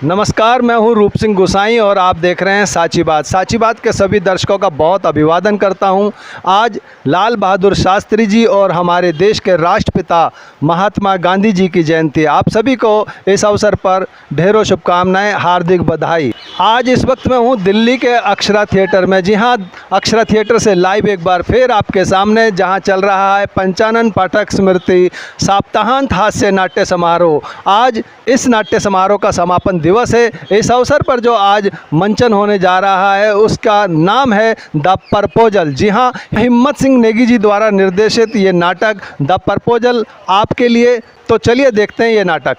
नमस्कार, मैं हूं रूप सिंह गोसाई और आप देख रहे हैं साची बात। साची बात के सभी दर्शकों का बहुत अभिवादन करता हूं। आज लाल बहादुर शास्त्री जी और हमारे देश के राष्ट्रपिता महात्मा गांधी जी की जयंती। आप सभी को इस अवसर पर ढेरों शुभकामनाएं, हार्दिक बधाई। आज इस वक्त मैं हूं दिल्ली के अक्षरा थिएटर में। जी हां, अक्षरा थिएटर से लाइव एक बार फिर आपके सामने, जहां चल रहा है पंचानन पाठक स्मृति सप्ताहांत हास्य नाट्य समारोह। आज इस नाट्य समारोह का समापन दिवस है। इस अवसर पर जो आज मंचन होने जा रहा है उसका नाम है द प्रपोजल। जी हाँ, हिम्मत सिंह नेगी जी द्वारा निर्देशित ये नाटक द प्रपोजल आपके लिए। तो चलिए देखते हैं ये नाटक।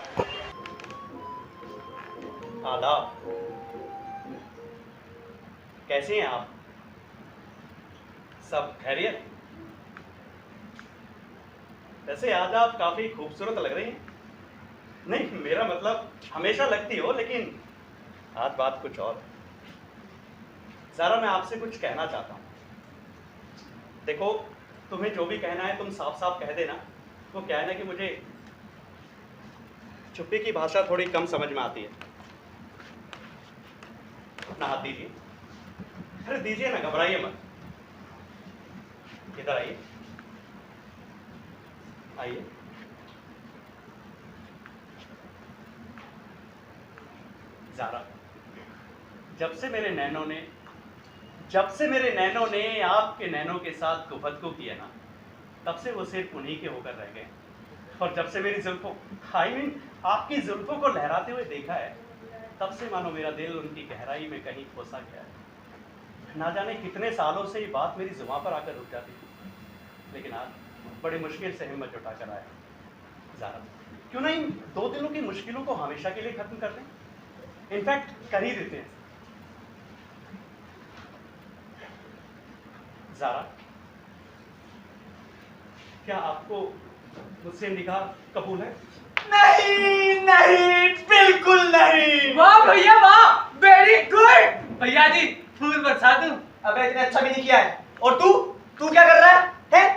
आदाब। कैसे हैं आप? सब खैरियत? वैसे आज आप काफी खूबसूरत लग रही हैं। नहीं, मेरा मतलब हमेशा लगती हो, लेकिन आज बात कुछ और है। ज़रा मैं आपसे कुछ कहना चाहता हूँ। देखो, तुम्हें जो भी कहना है तुम साफ साफ कह देना। वो क्या है ना कि मुझे चुप्पी की भाषा थोड़ी कम समझ में आती है। अपना हाथ दीजिए। अरे दीजिए ना, घबराइए मत। इधर आइए, आइए। ज़ारा, जब से मेरे नैनों ने आपके नैनों के साथ गुफ्तगू किया ना, तब से वो सिर्फ उन्हीं के होकर रह गए। और जब से मेरी जुल्फों आपकी जुल्फों को लहराते हुए देखा है, तब से मानो मेरा दिल उनकी गहराई में कहीं खोसा गया है। ना जाने कितने सालों से ये बात मेरी जुबां पर आकर रुक जाती थी, लेकिन आज बड़ी मुश्किल से हिम्मत जुटाकर आया। ज़ारा, क्यों ना इन 2 दिनों की मुश्किलों को हमेशा के लिए खत्म कर दें? इनफैक्ट कर ही देते हैं। ज़ारा, क्या आपको मुझसे निकाह कबूल है? नहीं नहीं, बिल्कुल नहीं। वाह भैया वाह, वेरी गुड। भैया जी फूल बरसा दूं? अबे इतने अच्छा भी नहीं किया है। और तू क्या कर रहा है?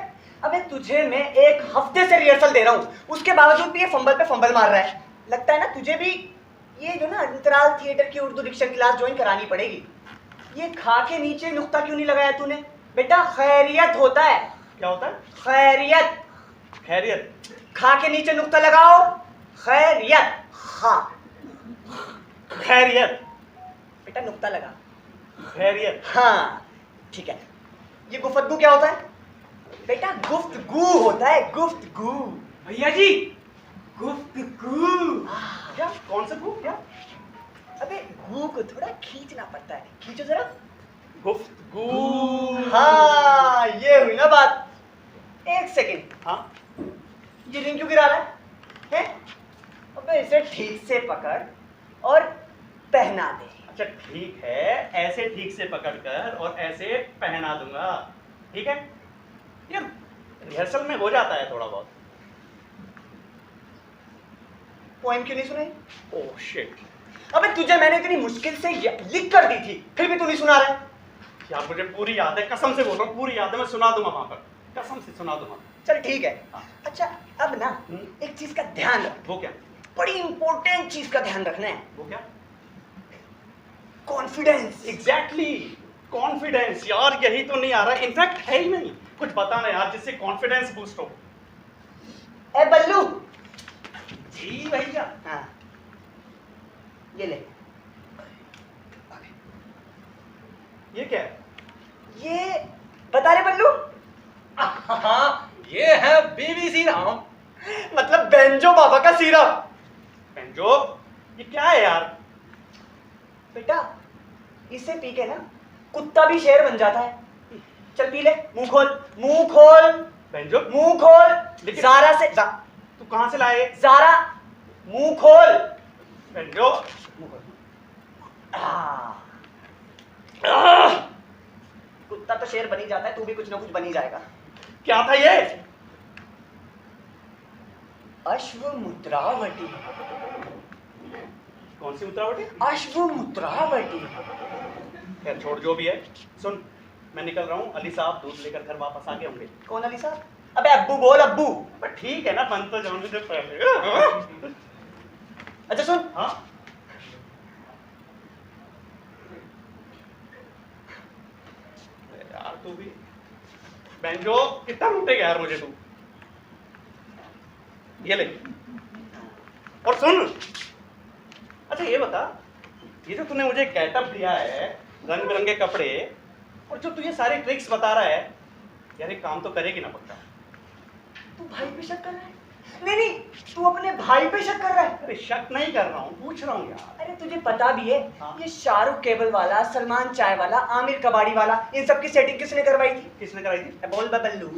अबे तुझे मैं 1 हफ्ते से रिहर्सल दे रहा हूँ, उसके बावजूद भी ये फंबल पे फंबल मार रहा है। लगता है ना तुझे भी ये जो ना अंतराल थिएटर की उर्दू डिक्शन क्लास ज्वाइन करानी पड़ेगी। ये खा के नीचे नुक्ता क्यों नहीं लगाया तूने? बेटा खैरियत होता है। क्या होता है? खैरियत। खैरियत? खा के नीचे नुक्ता लगाओ, खैरियत। हाँ, खैरियत। बेटा नुक्ता लगा। खैरियत। हाँ ठीक है। ये गुफ्तगू क्या होता है? बेटा गुफ्तगू होता है, गुफ्तगू। भैया जी गुफ्तगू। क्या? कौन सा गु? क्या? अबे गू को थोड़ा खींचना पड़ता है, खींचो जरा। गुफ्तगू। हाँ, ये हुई ना बात। 1 सेकेंड। हाँ, ये रिंग क्यों गिरा रहा है? अबे इसे ठीक से पकड़ और पहना दे। अच्छा ठीक है, ऐसे ठीक से पकड़कर और ऐसे पहना दूंगा, ठीक है? यार रिहर्सल में हो जाता है थोड़ा बहुत। पोएम क्यों नहीं सुनाई? Oh shit. अबे तुझे मैंने इतनी मुश्किल से लिख कर दी थी, फिर भी तू नहीं सुना रहा है। यार मुझे पूरी याद है, कसम से बोल रहा हूँ, पूरी याद है। मैं सुना दूंगा वहां पर, कसम से सुना दूंगा। चल ठीक है। हाँ। अच्छा अब ना एक चीज का ध्यान रख। वो क्या? बड़ी इंपॉर्टेंट चीज का ध्यान रखना है। वो क्या? कॉन्फिडेंस। Exactly, confidence. यार यही तो नहीं आ रहा, इनफैक्ट है ही नहीं। कुछ बताना यार जिससे कॉन्फिडेंस बूस्ट हो। ए बल्लू। जी भैया। हाँ, ये ले। ये क्या है? ये बता रहे बल्लू? हाँ, ये है बीबीसी राम। मतलब बेंजो बाबा का सीरप। बेंजो? ये क्या है यार? बेटा इसे पी के ना कुत्ता भी शेर बन जाता है। चल पी ले। मुंह खोल, मुंह खोल, बेंजो? मुंह खोल। लेकिन- ज़ारा से तू कहां से लाए? ज़ारा मुंह खोल। बेंजो? मुंह खोल। कुत्ता तो शेर बन ही जाता है, तू भी कुछ ना कुछ बन ही जाएगा। क्या था ये? अश्वमुद्रावटी। कौन सी उतरावटी? अश्वमुद्रावटी। यार छोड़, जो भी है। सुन, मैं निकल रहा हूँ, अली साहब दूध लेकर घर वापस आ गए होंगे। कौन अली साहब? अबे अब्बू बोल, अब्बू। पर ठीक है ना, बंद तो जाने से पहले। अच्छा सुन, हाँ? यार तू भी बैंजो कितना लूटेगा यार मुझे तू। ये ले और सुन। अच्छा ये बता, ये जो तूने मुझे गेटअप दिया है, रंग बिरंगे कपड़े, और जो तू ये सारी ट्रिक्स बता रहा है, यार ये काम तो करेगी ना पक्का? तू भाई पे शक कर रहा है? नहीं नहीं, तू अपने भाई पे शक कर रहा है। अरे शक नहीं कर रहा हूँ, पूछ रहा हूँ यार। अरे तुझे पता भी है हाँ। ये शाहरुख केबल वाला, सलमान चाय वाला, आमिर कबाड़ी वाला, इन सब की सेटिंग किसने करवाई थी? किसने कराई थी? बोल बबल्लू।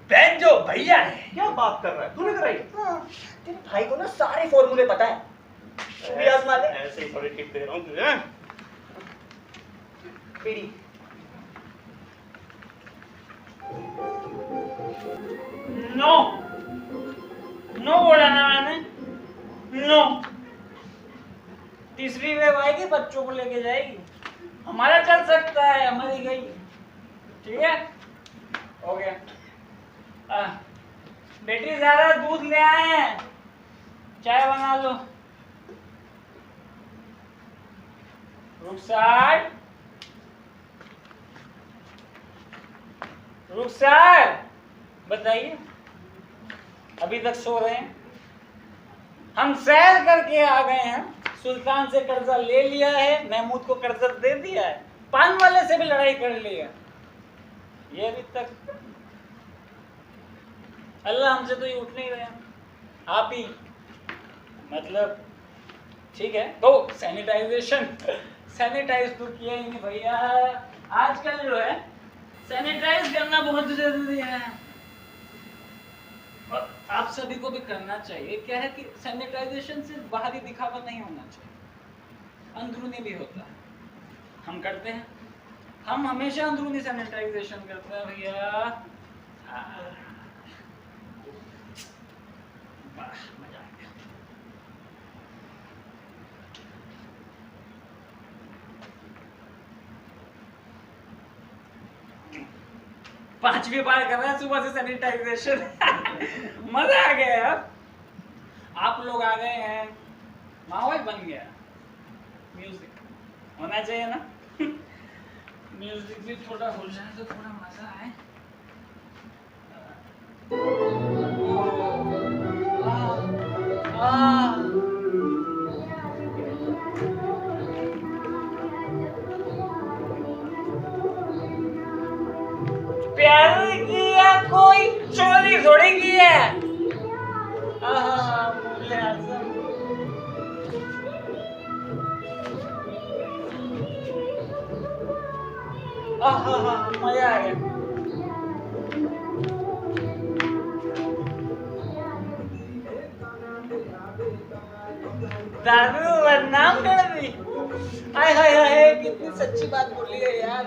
बैंजो भैया ने। क्या बात कर रहा है, तूने कराई? हाँ, तेरे भाई को ना सारे फॉर्मूले पता है। तू भी आजमा ले। ऐसे ही थोड़ी टिप दे रहा हूँ तुझे। बीड़ी। नो नो बोला ना मैंने, नो। तीसरी वेव आएगी, बच्चों को लेके जाएगी। हमारा चल सकता है, हमारी गई। ठीक है, हो गया। बेटी ज्यादा दूध ले आए हैं, चाय बना लो। रुखसार, रुखसार, बताइए, अभी तक सो रहे हैं? हम सैर करके आ गए हैं, सुल्तान से कर्जा ले लिया है, महमूद को कर्जा दे दिया है, पान वाले से भी लड़ाई कर ली है। ये अभी तक अल्लाह हमसे तो ये उठ नहीं रहे, आप ही मतलब। ठीक है, तो सैनिटाइजेशन, सैनिटाइज तो किया ही नहीं भैया। आजकल जो है सैनिटाइज करना बहुत जरूरी है, और आप सभी को भी करना चाहिए। क्या है कि सैनिटाइजेशन सिर्फ बाहरी दिखावा नहीं होना चाहिए, अंदरूनी भी होता है। हम करते हैं, हम हमेशा अंदरूनी सैनिटाइजेशन करते हैं भैया। मजा आ गया। पांचवी बार कर रहे हैं सुबह से सैनिटाइजेशन। मजा आ गया यार, आप लोग आ गए हैं, माहौल बन गया। म्यूजिक होना चाहिए ना। म्यूजिक भी थोड़ा हो जाए तो थोड़ा मजा आए। प्यार किया कोई चोरी थोड़ी की है। मुझे आसम। मजा आ गया। दारू बदनाम कर दी। हाय हाय हाय, कितनी सच्ची बात बोली है यार।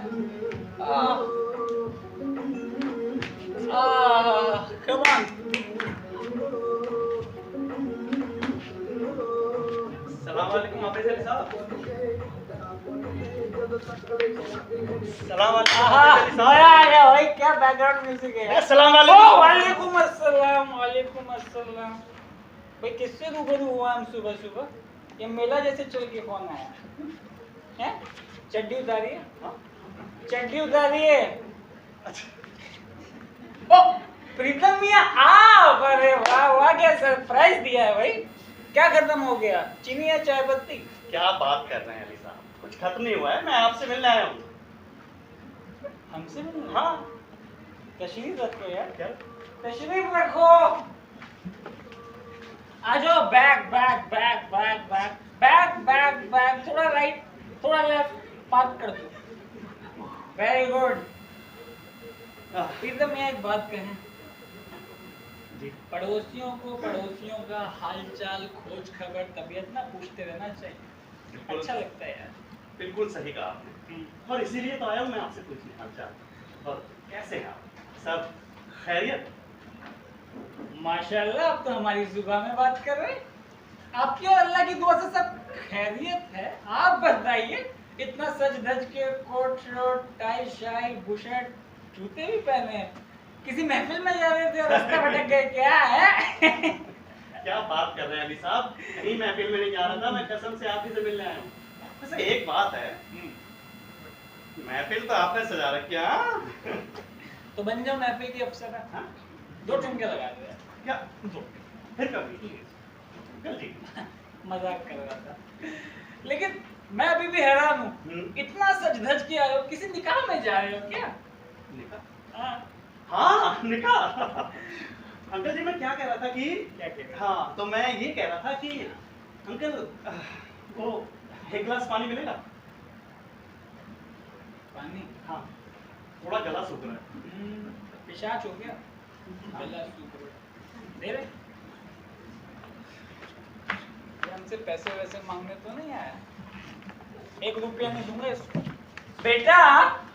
Come on. सलाम वालेकुम हाफिज अली साहब। सलाम वालेकुम हाफिज अली मजा आ गया भाई, क्या बैकग्राउंड म्यूजिक है। अस्सलाम वालेकुम। वालेकुम अस्सलाम, वालेकुम अस्सलाम। भाई किससे रूबरू हुआ हम सुबह सुबह? ये मेला जैसे चल के कौन आया है? चड्डी उतारिए, चड्डी उतारिए। ओ प्रीतम मियां आप, अरे वाह वाह, क्या सरप्राइज दिया है भाई। क्या खत्म हो गया, चीनी या चाय पत्ती? क्या बात कर रहे हैं अली साहब, कुछ खत्म नहीं हुआ है, मैं आपसे मिलने आया हूँ। हमसे मिलने? हाँ। तशरीफ रखो यार, क्या? तशरीफ रखो। आ जाओ। Back back back back back back back back, थोड़ा राइट थोड़ा लेफ्ट, पार्क कर दो। Very good. प्रीतम एक बात कहें जी। पड़ोसियों को पड़ोसियों का हालचाल, खोज खबर, तबीयत ना पूछते रहना चाहिए, अच्छा लगता है यार। बिल्कुल सही कहा आपने, और इसीलिए तो आया हूँ मैं आपसे पूछने हालचाल। और कैसे हैं आप सब, खैरियत? माशाल्लाह, आप तो हमारी जुबान में बात कर रहे हैं। आपकी और अल्लाह की दुआ से सब खैरियत है। आप बताइए, इतना सज धज के कोट शर्ट टाई शाई बुशर्ट जूते भी पहने हैं, किसी महफिल में जा रहे थे और रास्ता भटक गए क्या है? क्या बात कर रहे हैं अली साहब, कहीं महफिल में नहीं जा रहा था, मैं कसम से आप ही से मिलने आया हूँ। वैसे एक बात है, महफिल तो आपने सजा रखी है, हाँ? तो बन जाओ महफिल की अफसर। हाँ? 2 ठुमके लगा दो यार। क्या दो फिर कभी कल जी। मजाक कर रहा था, लेकिन मैं अभी भी हैरान हूँ। इतना सज धज के आए हो, किसी निकाह में जा रहे हो क्या? निकाह? हाँ, हाँ निकाह। अंकल जी मैं क्या कह रहा था कि क्या कह रहे हो? हाँ तो मैं ये कह रहा था कि अंकल वो 1 गिलास पानी मिलेगा? पानी? हाँ थोड़ा गला सूख रहा है। पिशाच हो गया, गला सूख रहा। दे रहे? ये हमसे पैसे वैसे मांगने तो नहीं आया, 1 रुपया नहीं दूंगा इसको। बेटा,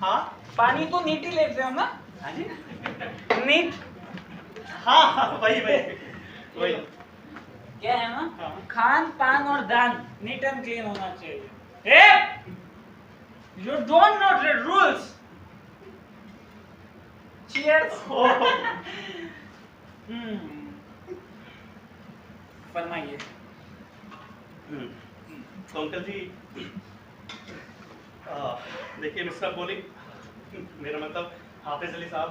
हाँ पानी तो नीट ही लेते हो ना? हाँ जी नीट हाँ हाँ वही क्या है ना, हाँ। खान पान और दान नीट एंड क्लीन होना चाहिए। You don't know the rules. Cheers. फरमाइए। तो अंकल जी देखिए मिस्टर बोली, मेरा मतलब हाफिज अली साहब,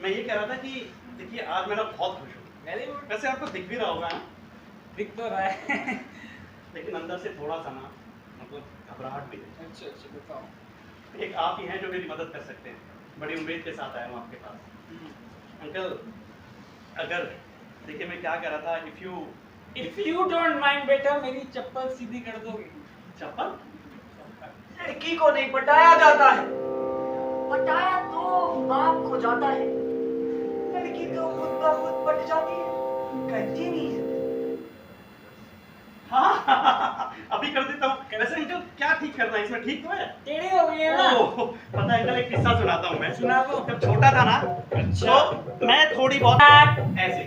मैं ये कह रहा था कि देखिए आज मैं ना बहुत खुश हूँ। Very good. वैसे आपको दिख भी रहा होगा ना, दिख तो रहा है। लेकिन अंदर से थोड़ा सा ना मतलब घबराहट भी है। अच्छा अच्छा, बताओ। एक आप ही हैं जो मेरी मदद कर सकते हैं, बड़ी उम्मीद के साथ आया हूँ आपके पास। अंकल अगर देखिए मैं क्या कह रहा था, इफ यू डोंट माइंड बेटा, मेरी चप्पल सीधी कर दोगे? चप्पल लड़की को नहीं पटाया जाता है, पटाया तो बाप को जाता है। लड़की तो खुद ब खुद पट जाती है। कंटिन्यू। हाँ अभी कर देता हूँ। वैसे अंकल क्या ठीक करना है इसमें, ठीक तो है? टेढ़ी हो गई है ना? ओह, पता है अंकल एक किस्सा सुनाता हूँ मैं। सुना दो। जब छोटा था ना तो मैं थोड़ी बहुत ऐसे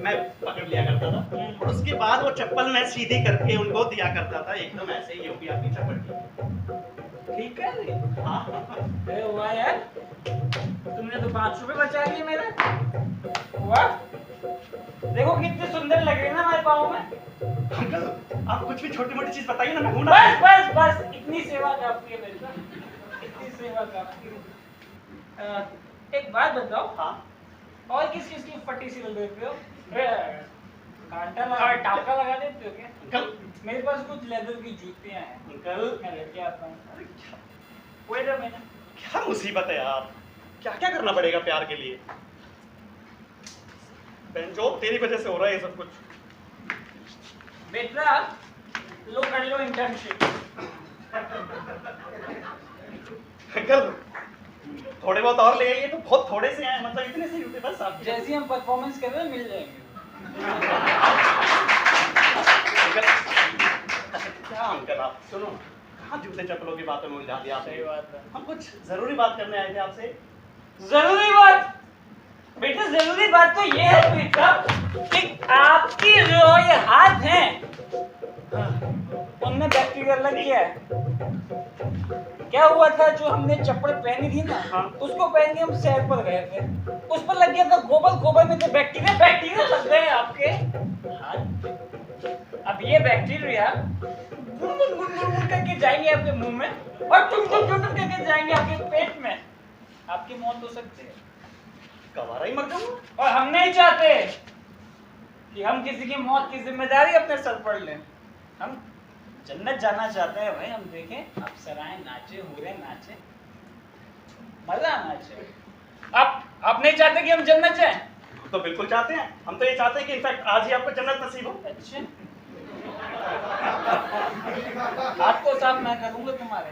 मैं पकड़ लिया करता था, और उसके बाद वो चप्पल मैं सीधी करके उनको दिया करता था, एकदम ऐसे ही होगी आपकी चप्पल। ठीक है जी। हाँ अरे वाह यार, तुमने तो 5 रुपए बचा लिए मेरे। वाह, देखो कितने सुंदर लग रहे हैं ना हमारे पाँव में। अंकल आप कुछ भी छोटी मोटी चीज बताइए ना, मैं हूं ना। बस बस बस, इतनी सेवा काफी है बेटा, इतनी सेवा काफी है। एक बात बताओ, हाँ और किस किस की फटी सी लग देते हो? कांटा लगा, टाका लगा देते हो क्या? अंकल मेरे पास कुछ लेदर की जूतियां हैं, अंकल मैं लेके आता हूँ। अरे वेट अ मिनट। क्या मुसीबत है यार, क्या क्या करना पड़ेगा प्यार के लिए। बेंचो तेरी वजह से हो रहा है ये सब कुछ। बेटा लो, कर लो इंटर्नशिप। अंकल थोड़े बहुत और ले आइए, तो बहुत थोड़े से हैं, मतलब इतने से ही होते बस आप। जैसे हम परफॉर्मेंस कर रहे हैं मिल जाएंगे। अंकल क्या अंकल आप सुनो, कहाँ जूते चप्पलों की बातों में उलझा दिया आपने। सही बात है। हम कुछ जरूरी बात करने आए थे आपसे। जरूरी बात बेटा, जरूरी बात तो ये है बेटा कि आपकी जो ये हाथ हैं उनमें बैक्टीरिया लग गया है। क्या हुआ था, जो हमने चप्पल पहनी थी ना, हाँ। उसको पहन के हम सैर पर गए थे, उस पर लग गया था गोबर, गोबर में थे बैक्टीरिया लग गए आपके हाथ। अब ये बैक्टीरिया गुनगुन गुनगुन करके जाएंगे आपके मुंह में, और टुन टुन टुन करके जाएंगे आपके पेट में। आपकी मौत हो सकती है, गवारा ही मर जाऊंगा। और हम नहीं चाहते कि हम किसी की मौत की जिम्मेदारी अपने सर पर लें। हम जन्नत जाना चाहते हैं भाई। हम देखें आप सराय नाचे, हुरे नाचे, मजा आना चाहिए। आप नहीं चाहते कि हम जन्नत जाएं? तो बिल्कुल चाहते हैं, हम तो ये चाहते हैं कि इनफैक्ट आज ही आपको जन्नत नसीब हो। अच्छा, हाथ को साफ मैं करूंगा तुम्हारे।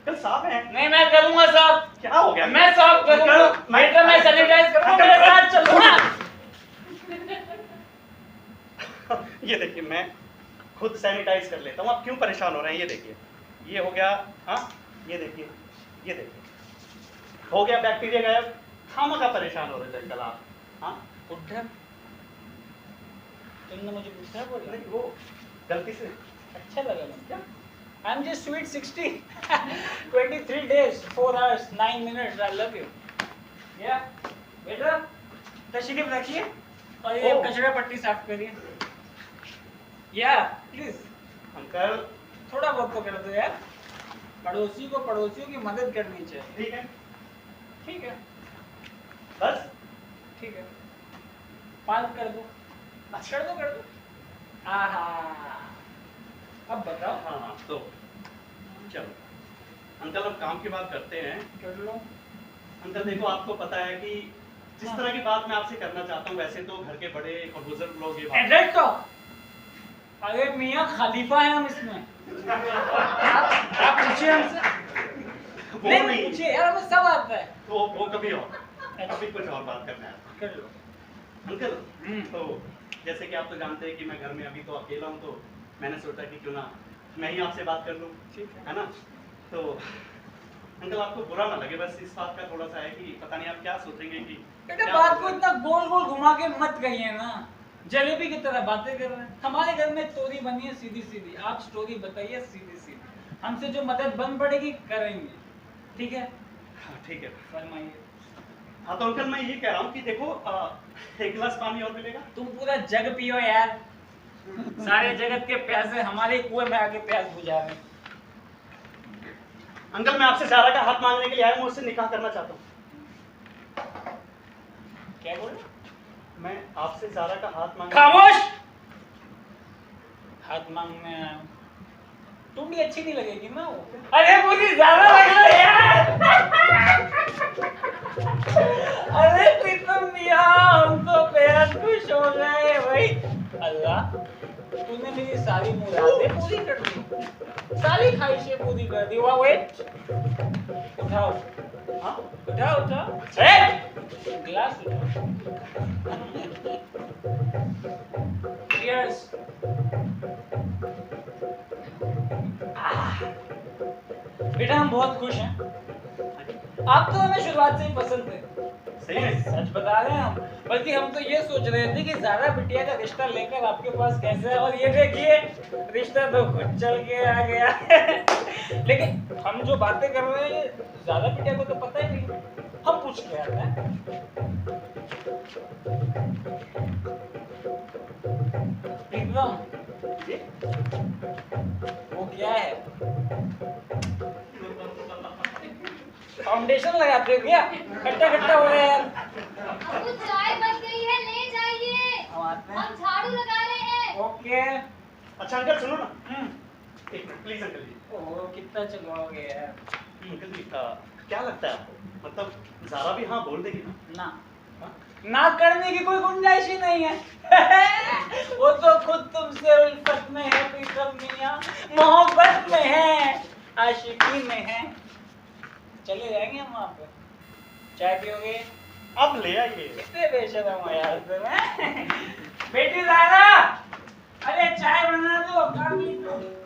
कल साफ है। नहीं, मैं करूंगा साफ। क्या हो गया? मैं साफ करूंगा, मैं सैनिटाइज करूंगा, मेरे साथ चलो ना। ये देखिए मैं खुद सैनिटाइज कर लेता हूँ, आप क्यों परेशान हो रहे हैं। ये देखिए ये हो गया, हाँ ये देखिए, ये देखिए हो गया, बैक्टीरिया गायब। खामखा परेशान हो रहे थे कल आप। हाँ बुढ़ा, तुमने मुझे बुढ़ा बोला? नहीं वो गलती से। अच्छा लगा मुझे। I'm just sweet 60. 23 days, 4 hours, 9 minutes. I love you. Yeah. बेटा तशरीफ रखिए और ये Oh. कचरा पट्टी साफ करिए। Yeah, please. अंकल थोड़ा बहुत तो कर दो यार। पड़ोसी को पड़ोसियों की मदद करनी चाहिए। ठीक है, ठीक है, बस। ठीक है, 5 कर दो, कर दो। आहा, अब बताओ। हाँ तो चलो अंकल, अब काम की बात करते हैं। कर लो। अंकल देखो, आपको पता है कि जिस तरह की बात मैं आपसे करना चाहता हूँ, वैसे तो घर के बड़े और बुजुर्ग लोग ये बात एड्रेस तो, अरे मियाँ खलीफा है हम इसमें। आप पूछिए हमसे। वो नहीं, पूछिए यार, हमें सब आता है। तो वो कभी और, अभी कुछ और बात करना है। कर लो। अंकल तो जैसे कि आप तो जानते हैं कि मैं घर में अभी तो अकेला हूँ, तो मैंने सोचा कि क्यों ना मैं ही आपसे बात कर लूँ, ठीक है ना। तो अंकल आपको बुरा ना लगे, बस इस बात का थोड़ा सा है कि पता नहीं आप क्या सोचेंगे कि बेटा, क्या बात हो को गया। इतना गोल गोल घुमा के मत कहिए ना। जलेबी की तरह बातें कर रहे हैं। हमारे घर में स्टोरी बनी है सीधी सीधी, आप स्टोरी बताइए सीधी सीधी। हमसे जो मदद बन पड़ेगी करेंगे, ठीक है? हाँ ठीक है। फरमाइए। हाँ तो अंकल मैं ये कह रहा हूँ कि देखो, एक गिलास पानी और मिलेगा। तुम पूरा जग पियो यार। सारे जगत के प्यासे हमारे कुएं में आके प्यास बुझा रहे हैं। अंकल मैं आपसे ज़ारा का हाथ मांगने के लिए आया हूँ, मुझसे निकाह करना चाहता हूँ। क्या बोल रहे? मैं आपसे ज़ारा का हाथ मांग। खामोश। हाथ मांगने आया हूँ। तुम भी अच्छी नहीं लगेगी ना वो। अरे मुझे ज्यादा लग रहा है यार। अरे प्रीतम मियां, हम तो बेहद खुश हो गए भाई। अल्लाह, तूने मेरी सारी मुरादें पूरी कर दी, सारी ख्वाहिशें पूरी कर दी। वाह, वेट, उठाओ। हाँ उठाओ उठाओ, ए ग्लास उठाओ। Cheers. बेटा हम बहुत खुश हैं। आप तो हमें शुरुआत से ही पसंद थे। सही है। सच बता रहे हैं हम, बल्कि हम तो ये सोच रहे थे कि ज़ारा बिटिया का रिश्ता लेकर आपके पास कैसे है, और ये देखिए रिश्ता तो खुद चल के आ गया। लेकिन हम जो बातें कर रहे हैं ज़ारा बिटिया को तो पता ही नहीं, हम पूछ के आते हैं। प्रीतम, वो क्या है? फाउंडेशन लगाते हो क्या? खट्टा खट्टा हो रहा है यार। अबू चाय बच गई है, ले जाइए। हम आते हैं। हम झाड़ू लगा रहे हैं। ओके। अच्छा अंकल सुनो ना, एक मिनट प्लीज अंकल जी। ओह, कितना चलवाओगे यार? अंकल जी क्या लगता है आपको, मतलब ज़ारा भी हाँ बोल देगी ना? ना, हाँ? ना करने की कोई गुंजाइश ही नहीं है। वो तो खुद तुमसे उल्फत में है प्रीतम मियां, मोहब्बत में है, आशिकी में है। चले जाएंगे हम वहाँ पे। चाय पियोगे? अब ले आइए। कितने बेशरम हो यार तुम, हैं? बेटी ज़ारा, अरे चाय बना दो, काम ही तो।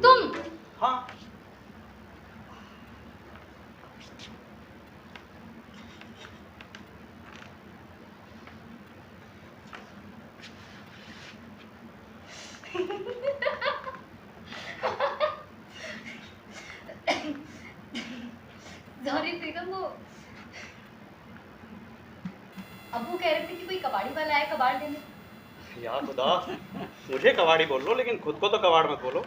तुम हाँ सॉरी प्रीतम, वो अबू कह रहे थे कि कोई कबाड़ी वाला है कबाड़ देने। यार खुदा, मुझे कबाड़ी बोल लो, लेकिन खुद को तो कबाड़ मत बोलो।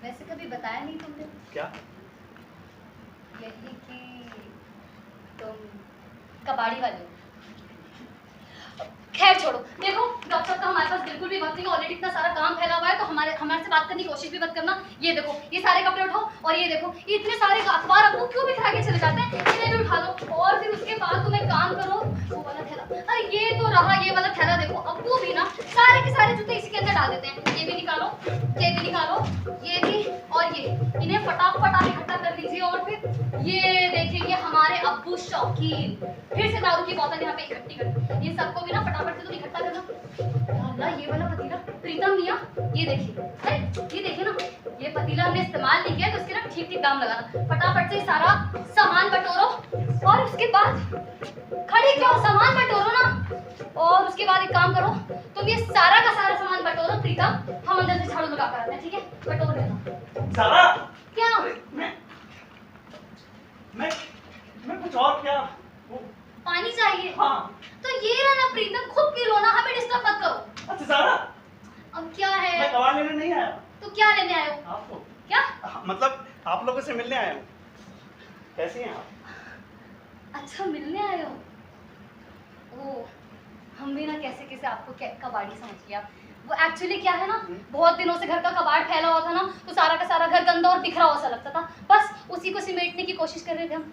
वैसे कभी बताया नहीं तुमने। क्या? यही कि तुम कबाड़ी वाले हो। खैर छोड़ो, देखो डॉक्टर का हमारे पास बिल्कुल भी वक्त नहीं है, ऑलरेडी इतना सारा काम फैला हुआ है, तो हमारे से बात करने की कोशिश भी मत करना। ये देखो, ये सारे कपड़े उठाओ, और ये देखो, ये इतने सारे अखबार अब्बू क्यों बिखरा के चले जाते हैं? इन्हें भी उठा लो, और फिर उसके बाद तुम एक काम करो, वो वाला थैला, अरे ये तो रहा, ये वाला थैला देखो, अब्बू भी ना सारे के सारे जूते इसी के अंदर डाल देते हैं। ये भी निकालो, ये भी निकालो, ये भी, और ये, इन्हें फटाफट आप इकट्ठा कर लीजिए। और फिर ये देखिए, ये हमारे अब्बू शौकीन फिर से दारू की बोतल यहाँ पे इकट्ठी कर, ये सबको भी ना फटाफट से तुम इकट्ठा करना। अल्लाह, ये वाला पतीला, प्रीतम मियाँ, ये देखिए, अरे ये देखिए ना, ये पतीला हमने इस्तेमाल नहीं किया, तो उसके ना ठीक ठीक दाम लगाना। फटाफट से सारा सामान बटोरो, और उसके बाद खड़े क्यों, सामान बटोरो ना। और उसके बाद एक काम करो, तुम ये सारा का सारा सामान बटोरो प्रीतम, हम अंदर से झाड़ू लगा कर आते हैं, ठीक है? बटोर लेना। सारा, क्या? मैं कुछ और क्या, वो पानी चाहिए? हाँ। तो ये रहा ना प्रीतम, खुद पी लो ना, हमें डिस्टर्ब मत करो। अच्छा सारा, अब क्या है? मैं कबाड़ लेने नहीं आया। तो क्या लेने आए हो? आपको क्या? मतलब आप लोगों से मिलने आया हूँ। कैसी हैं आप? अच्छा, मिलने आए हो? ओ, हम भी ना कैसे कैसे आपको कबाड़ी समझ लिया। वो एक्चुअली क्या है ना, बहुत दिनों से घर का कबाड़ फैला हुआ था ना, तो सारा का सारा घर गंदा और बिखरा हुआ सा लगता था, बस उसी को सिमेटने की कोशिश कर रहे थे हम।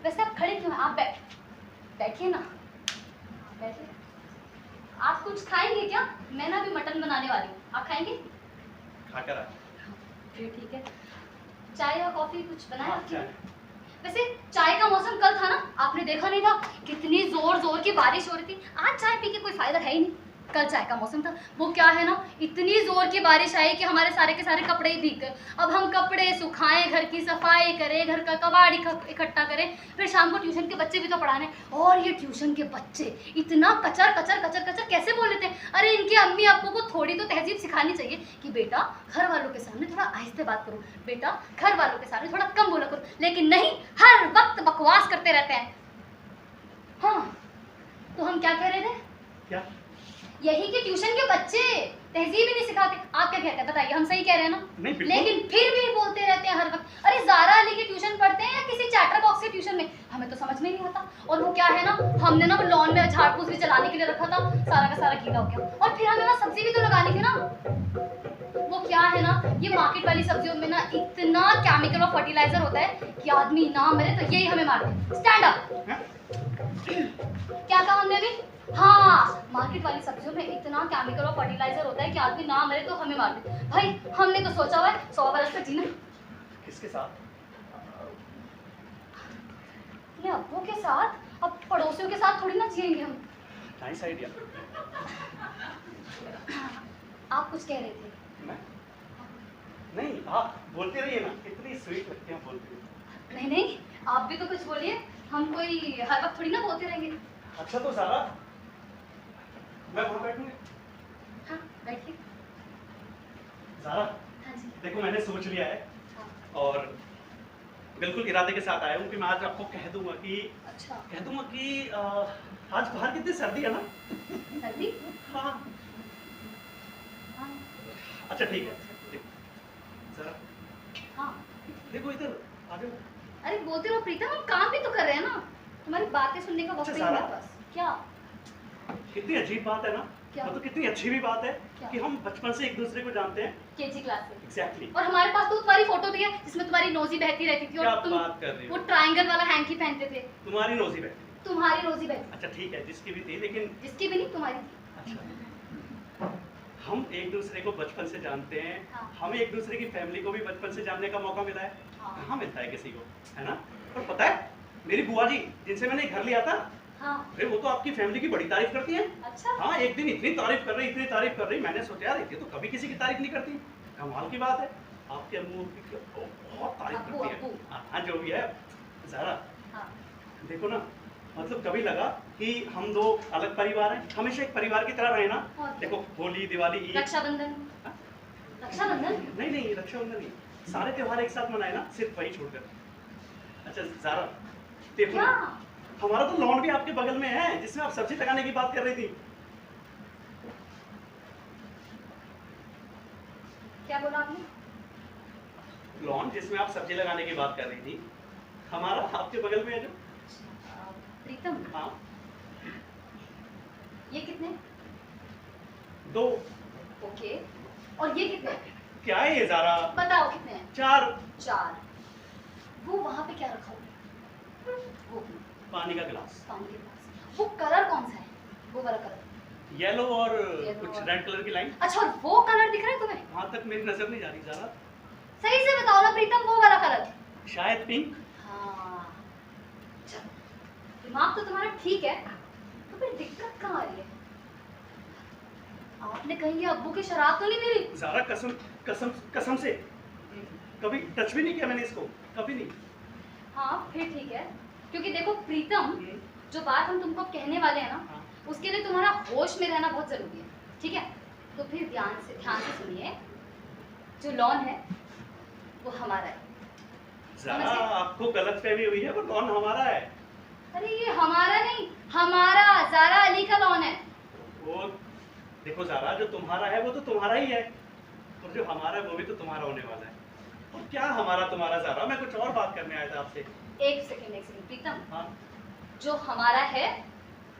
वैसे आप खड़े क्यों हैं? आप बैठिए ना, बैठिए। आप कुछ खाएंगे क्या? मैं ना अभी मटन बनाने वाली हूँ, आप खाएंगे? खाकर आ। फिर ठीक है। चाय या कॉफी कुछ बनाया हाँ, आपने? चाय। वैसे चाय का मौसम कल था ना, आपने देखा नहीं था कितनी जोर जोर की बारिश हो रही थी। आज चाय पी के कोई फायदा है ही नहीं, कल चाय का मौसम था। वो क्या है ना, इतनी जोर की बारिश आई कि हमारे सारे के सारे कपड़े ही भीग गए। अब हम कपड़े सुखाएं, घर की सफाई करें, घर का कबाड़ इकट्ठा करें, फिर शाम को ट्यूशन के बच्चे भी तो पढ़ाने। और ये ट्यूशन के बच्चे इतना कचर कचर कचर कचर कैसे बोल लेते हैं? अरे इनके अम्मी अब्बू को थोड़ी तो तहजीब सिखानी चाहिए कि बेटा घर वालों के सामने थोड़ा आहिस्ते बात करो, बेटा घर वालों के सामने थोड़ा कम बोला करो। लेकिन नहीं, हर वक्त बकवास करते रहते हैं। हाँ, तो हम क्या कह रहे थे? क्या? यही कि ट्यूशन के बच्चे तहजीब ही नहीं सिखाते। आप क्या कहते हैं बताइए, हम सही कह रहे हैं ना? नहीं, बिल्कुल। लेकिन फिर भी बोलते रहते हैं हर वक्त। अरे ज़ारा अली की ट्यूशन पढ़ते हैं या किसी चैटर बॉक्स के ट्यूशन में, हमें तो समझ में ही नहीं आता। और वो क्या है ना, हमने ना वो लॉन में झाड़ फूस भी चलाने के लिए रखा था, सारा का सारा गीला हो गया। और फिर हमें ना सब्जी भी तो लगानी थी ना। वो क्या है ना, ये मार्केट वाली सब्जियों में ना इतना केमिकल और फर्टिलाइजर होता है कि आदमी ना मरे तो यही हमें मार दे। Stand up. क्या कहा हमने अभी? हाँ, मार्केट वाली सब्जियों में इतना केमिकल और फर्टिलाइजर होता है कि आदमी ना मरे तो हमें मार दे। भाई हमने तो सोचा हुआ है 100 बरस तक जीना। किसके साथ? अपने अब्बू के साथ, अब पड़ोसियों के साथ थोड़ी ना जिएंगे हम। Nice idea. आप कुछ कह रहे थे? मैं? नहीं, आप बोलते रहिए ना, कितनी स्वीट लगती हैं बोलते हैं। नहीं नहीं, आप भी तो कुछ बोलिए, हम कोई हर वक्त थोड़ी ना बोलते रहेंगे। अच्छा तो सारा, मैं वहाँ बैठूंगी। हाँ बैठिए। सारा, हाँ जी। देखो मैंने सोच लिया है हाँ। और बिल्कुल इरादे के साथ आया हूँ कि मैं आज आपको कह दूंगा कि अच्छा। आज बाहर कितनी सर्दी है ना। सर्दी? हाँ। हाँ। अच्छा ठीक है, देखो जरा, हाँ। देखो इधर आ जाओ। अरे बोलते रहो प्रीतम, हम काम भी तो कर रहे हैं ना, तुम्हारी बातें सुनने का वक्त अच्छा, नहीं है सारा? मेरे पास। क्या? कितनी अजीब बात है ना, क्या? मतलब कितनी अच्छी भी बात है क्या? कि हम बचपन से एक दूसरे को जानते हैं। केजी क्लास से। एग्जैक्टली। और हमारे पास तो तुम्हारी फोटो भी है जिसमें तुम्हारी नोजी बहती रहती थी, क्या और तुम बात कर रही वो हो? ट्रायंगल वाला हैंकी पहनते थे। तुम्हारी नोजी बहती। तुम्हारी रोजी बहती। अच्छा ठीक है, जिसकी भी थी, लेकिन जिसकी भी नहीं, तुम्हारी थी। अच्छा, हम एक दूसरे को बचपन से जानते हैं। हाँ। हमें एक दूसरे की फैमिली को भी बचपन से जानने का मौका मिला है। हाँ। कहाँ मिलता है किसी को, है ना? और पता है, मेरी बुआ जी जिनसे मैंने घर लिया था, हाँ। अरे वो तो आपकी फैमिली की बड़ी तारीफ करती हैं। अच्छा। हाँ, एक दिन इतनी तारीफ कर रही, इतनी तारीफ कर रही, मैंने सोचा यार ये तो कभी किसी की तारीफ नहीं करती। कमाल की बात है, आपके अम्मू की बहुत तारीफ अब्बू, करती अब्बू। है। हाँ जो भी है। ज़ारा, हाँ। देखो ना, मतलब कभी लगा कि हम दो अलग परिवार हैं, हमेशा एक परिवार की तरह रहे ना। और क्या? देखो होली, दिवाली, ईद। रक्षाबंधन। हाँ? रक्षाबंधन? नहीं, रक्षाबंधन नहीं, सारे त्योहार एक साथ मनाए ना, सिर्फ वही छोड़कर। अच्छा ज़ारा, देखो क्या? ना, हमारा तो लॉन भी आपके बगल में है जिसमें आप सब्जी लगाने की बात कर रही थी। क्या बोला आपने? लॉन जिसमें आप सब्जी लगाने की बात कर रही थी, हमारा आपके बगल में है जो। प्रीतम, हाँ, ये कितने? 2। ओके। और ये कितने हैं? क्या है ये ज़ारा? बताओ कितने हैं? 4। 4। वो वहां पे क्या रखा हुआ है? वो पानी का गिलास। पानी के पास। वो कलर कौन सा है? वो वाला कलर। येलो और Yellow कुछ और- रेड कलर की लाइन। अच्छा, और वो कलर दिख रहा है तुम्हें? वहाँ तक मेरी नजर नहीं जा रही ज़ारा। सही से बताओ ना प्रीतम, वो वाला कलर। शायद पिंक। हाँ, चलो, दिमाग तो तुम्हारा ठीक है, तो फिर दिक्कत कहाँ आ रही है? आपने कहीं ये अब्बू की शराब तो नहीं मिली? ज़ारा कसम कसम कसम से कभी टच भी नहीं किया मैंने इसको, कभी नहीं। हाँ, फिर ठीक है, क्योंकि देखो प्रीतम, हम्म, जो बात हम तुमको कहने वाले हैं ना, हाँ। उसके लिए तुम्हारा होश में रहना बहुत जरूरी है, ठीक है? तो फिर ध्यान से सुनिए। जो लॉन है वो हमारा है। ज़ारा समझ गए? आपको गलतफहमी हुई है, वो लॉन हमारा है। अरे ये हमारा नहीं, हमारा ज़ारा अली का लॉन है। वो देखो ज़ारा, जो तुम्हारा है वो तो तुम्हारा ही है, और जो हमारा है वो भी तो तुम्हारा होने वाला है। और क्या हमारा तुम्हारा ज़ारा, मैं कुछ और बात करने आया था आपसे। एक सेकंड प्रीतम, हाँ, जो हमारा है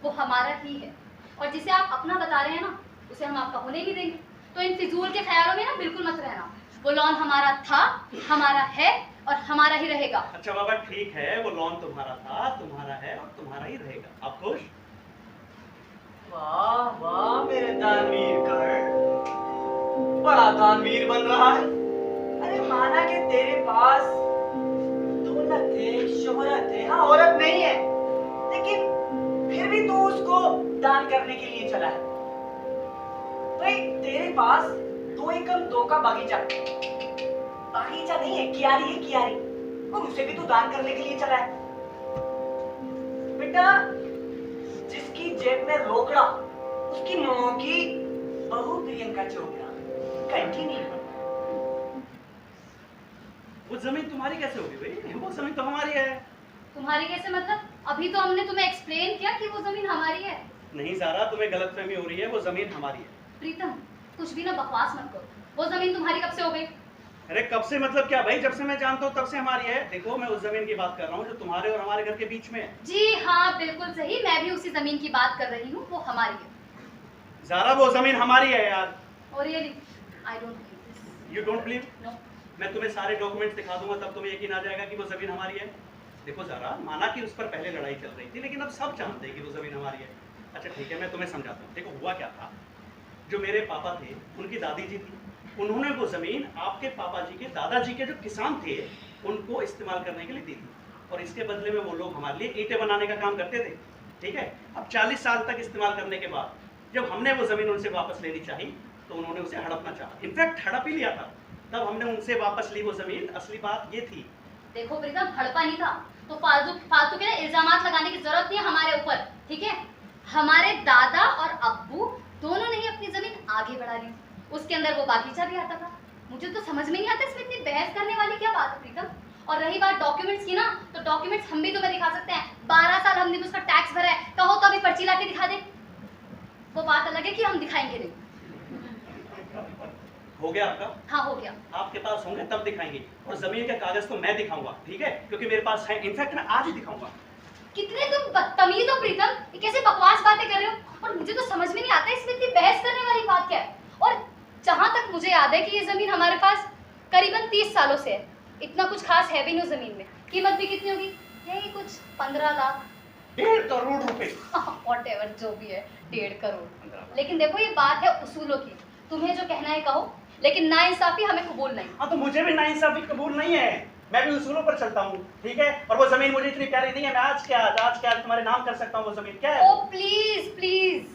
वो हमारा ही है, और जिसे आप अपना बता रहे हैं ना, उसे हम आपका होने नहीं देंगे। तो इन फिजूल के ख्यालों में ना बिल्कुल मत रहना। वो लॉन हमारा था, हमारा है और हमारा ही रहेगा। अच्छा बाबा ठीक है, वो लॉन तुम्हारा था, तुम्हारा है और तुम्हारा ही रहेगा। आप खुश? वाह वाह मेरे दानवीर कर्ण, बड़ा दानवीर बन रहा है। अरे माना कि तेरे पास दौलत है, शोहरत है, हाँ औरत नहीं है, लेकिन फिर भी तू उसको दान करने के लिए चला है। भाई तेरे पास 2 एकड़ 2 का बागीचा नहीं है, कियारी है, कियारी, और उसे भी तू दान करने के लिए चला है। बेटा, जिसकी जेब में रोकड़ा, उसकी मां की बहू प्रियंका चोपड़ा। कंटिन्यू। वो जमीन तुम्हारी कैसे होगी भाई? वो जमीन तो हमारी है। तुम्हारी कैसे मतलब? अभी तो हमने तुम्हें एक्सप्लेन किया कि वो जमीन हमारी है। नहीं ज़ारा, तुम्हें गलतफहमी हो रही है, वो जमीन हमारी है। प्रीतम, कुछ भी ना बकवास मत करो। वो जमीन तुम्हारी कब से हो गई? अरे कब से मतलब क्या भाई? जब से मैं जानता हूँ तब से हमारी है। देखो मैं उस जमीन की बात कर रहा हूँ जो तुम्हारे और हमारे घर के बीच में है। जी हाँ, बिल्कुल सही, मैं भी उसी जमीन की बात कर रही हूँ, वो हमारी है। ज़ारा वो जमीन हमारी है यार। और really I don't believe this. You don't believe? No. मैं तुम्हें सारे डॉक्यूमेंट्स दिखा दूंगा, तब तुम्हें यकीन आ जाएगा कि वो जमीन हमारी है। देखो ज़ारा, माना कि उस पर पहले लड़ाई चल रही थी, लेकिन अब सब जानते हैं कि वो जमीन हमारी है। अच्छा ठीक है, मैं तुम्हें समझाता हूँ। देखो हुआ क्या था, जो मेरे पापा थे, उनकी दादी जी थी, उन्होंने वो ज़मीन आपके पापा जी के दादाजी के जो किसान थे उनको इस्तेमाल करने के लिए दी थी, और इसके बदले में वो लोग हमारे लिए ईंटें बनाने का काम करते थे। ठीक है, अब 40 साल तक इस्तेमाल करने के बाद जब हमने वो ज़मीन उनसे वापस लेनी चाहिए तो उन्होंने उसे हड़पना चाहा। इनफैक्ट हड़प ही लिया था, तब हमने उनसे वापस ली वो ज़मीन। असली बात ये थी। देखो प्रीतम, हड़पा नहीं था, तो फालतू के ना इल्जामात लगाने की जरूरत नहीं है हमारे ऊपर, ठीक है? हमारे दादा और अब्बू दोनों ने ही अपनी जमीन आगे बढ़ा ली, उसके अंदर वो बागीचा भी आता था। मुझे तो समझ में नहीं आता इसमें इतनी बहस करने वाली क्या बात है प्रीतम। और रही बात डॉक्यूमेंट्स की ना, तो डॉक्यूमेंट्स हम भी तुम्हें दिखा सकते हैं। 12 साल हमने भी उसका टैक्स भरा है, कहो तो अभी पर्ची ला के दिखा दे। वो बात अलग है कि हम दिखाएंगे नहीं। हो गया आपका? हाँ हो गया। आपके पास होंगे तब दिखाएंगे, और जमीन के कागज तो मैं दिखाऊंगा, ठीक है? क्योंकि मेरे पास है। इनफैक्ट मैं आज ही दिखाऊंगा। कितने तुम बदतमीज हो प्रीतम, ये कैसे बकवास बातें कर रहे हो? और मुझे तो समझ में नहीं आता इसमें इतनी बहस करने वाली बात क्या है। और जहां तक मुझे याद है कि ये जमीन हमारे पास करीबन 30 सालों से है, इतना कुछ खास है भी नहीं जमीन में। कीमत भी कितनी होगी? यही कुछ 15 लाख, 1.5 करोड़ रुपए। व्हाटएवर जो भी है, 1.5 करोड़। लेकिन देखो ये बात है उसूलों की, तुम्हें जो कहना है कहो, लेकिन नाइंसाफी हमें कबूल नहीं। हाँ तो मुझे भी नाइंसाफी कबूल नहीं है, मैं भी उसूलों पर चलता हूँ, ठीक है? और वो जमीन मुझे इतनी प्यारी नहीं है, मैं आज क्या तुम्हारे नाम कर सकता हूँ वो जमीन। क्या है? ओ प्लीज प्लीज,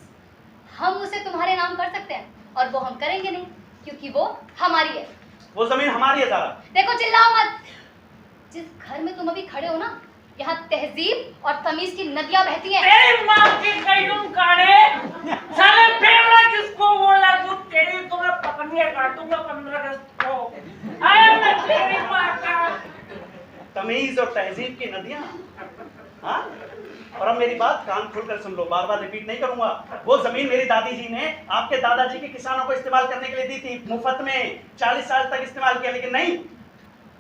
हम उसे तुम्हारे नाम कर सकते हैं, और वो हम करेंगे नहीं, क्योंकि वो हमारी है। वो जमीन हमारी है ज़ारा। देखो चिल्लाओ मत। जिस घर में तुम अभी खड़े हो ना, यहाँ तहजीब और तमीज की नदियां बहती हैं। तेरी माँ की कयूं काढ़े, साले फेवड़ा किसको बोला तू? तेरी तो मैं पकड़िए काटूंगा 15 अगस्त को। आया मैं तेरी माँ का। तमीज और तहजीब की नदियाँ। हाँ, और अब मेरी बात कान खोलकर सुन लो, बार बार रिपीट नहीं करूंगा। वो जमीन मेरी दादी जी ने आपके दादाजी के किसानों को इस्तेमाल करने के लिए दी थी, मुफ्त में 40 साल तक इस्तेमाल किया, लेकिन नहीं,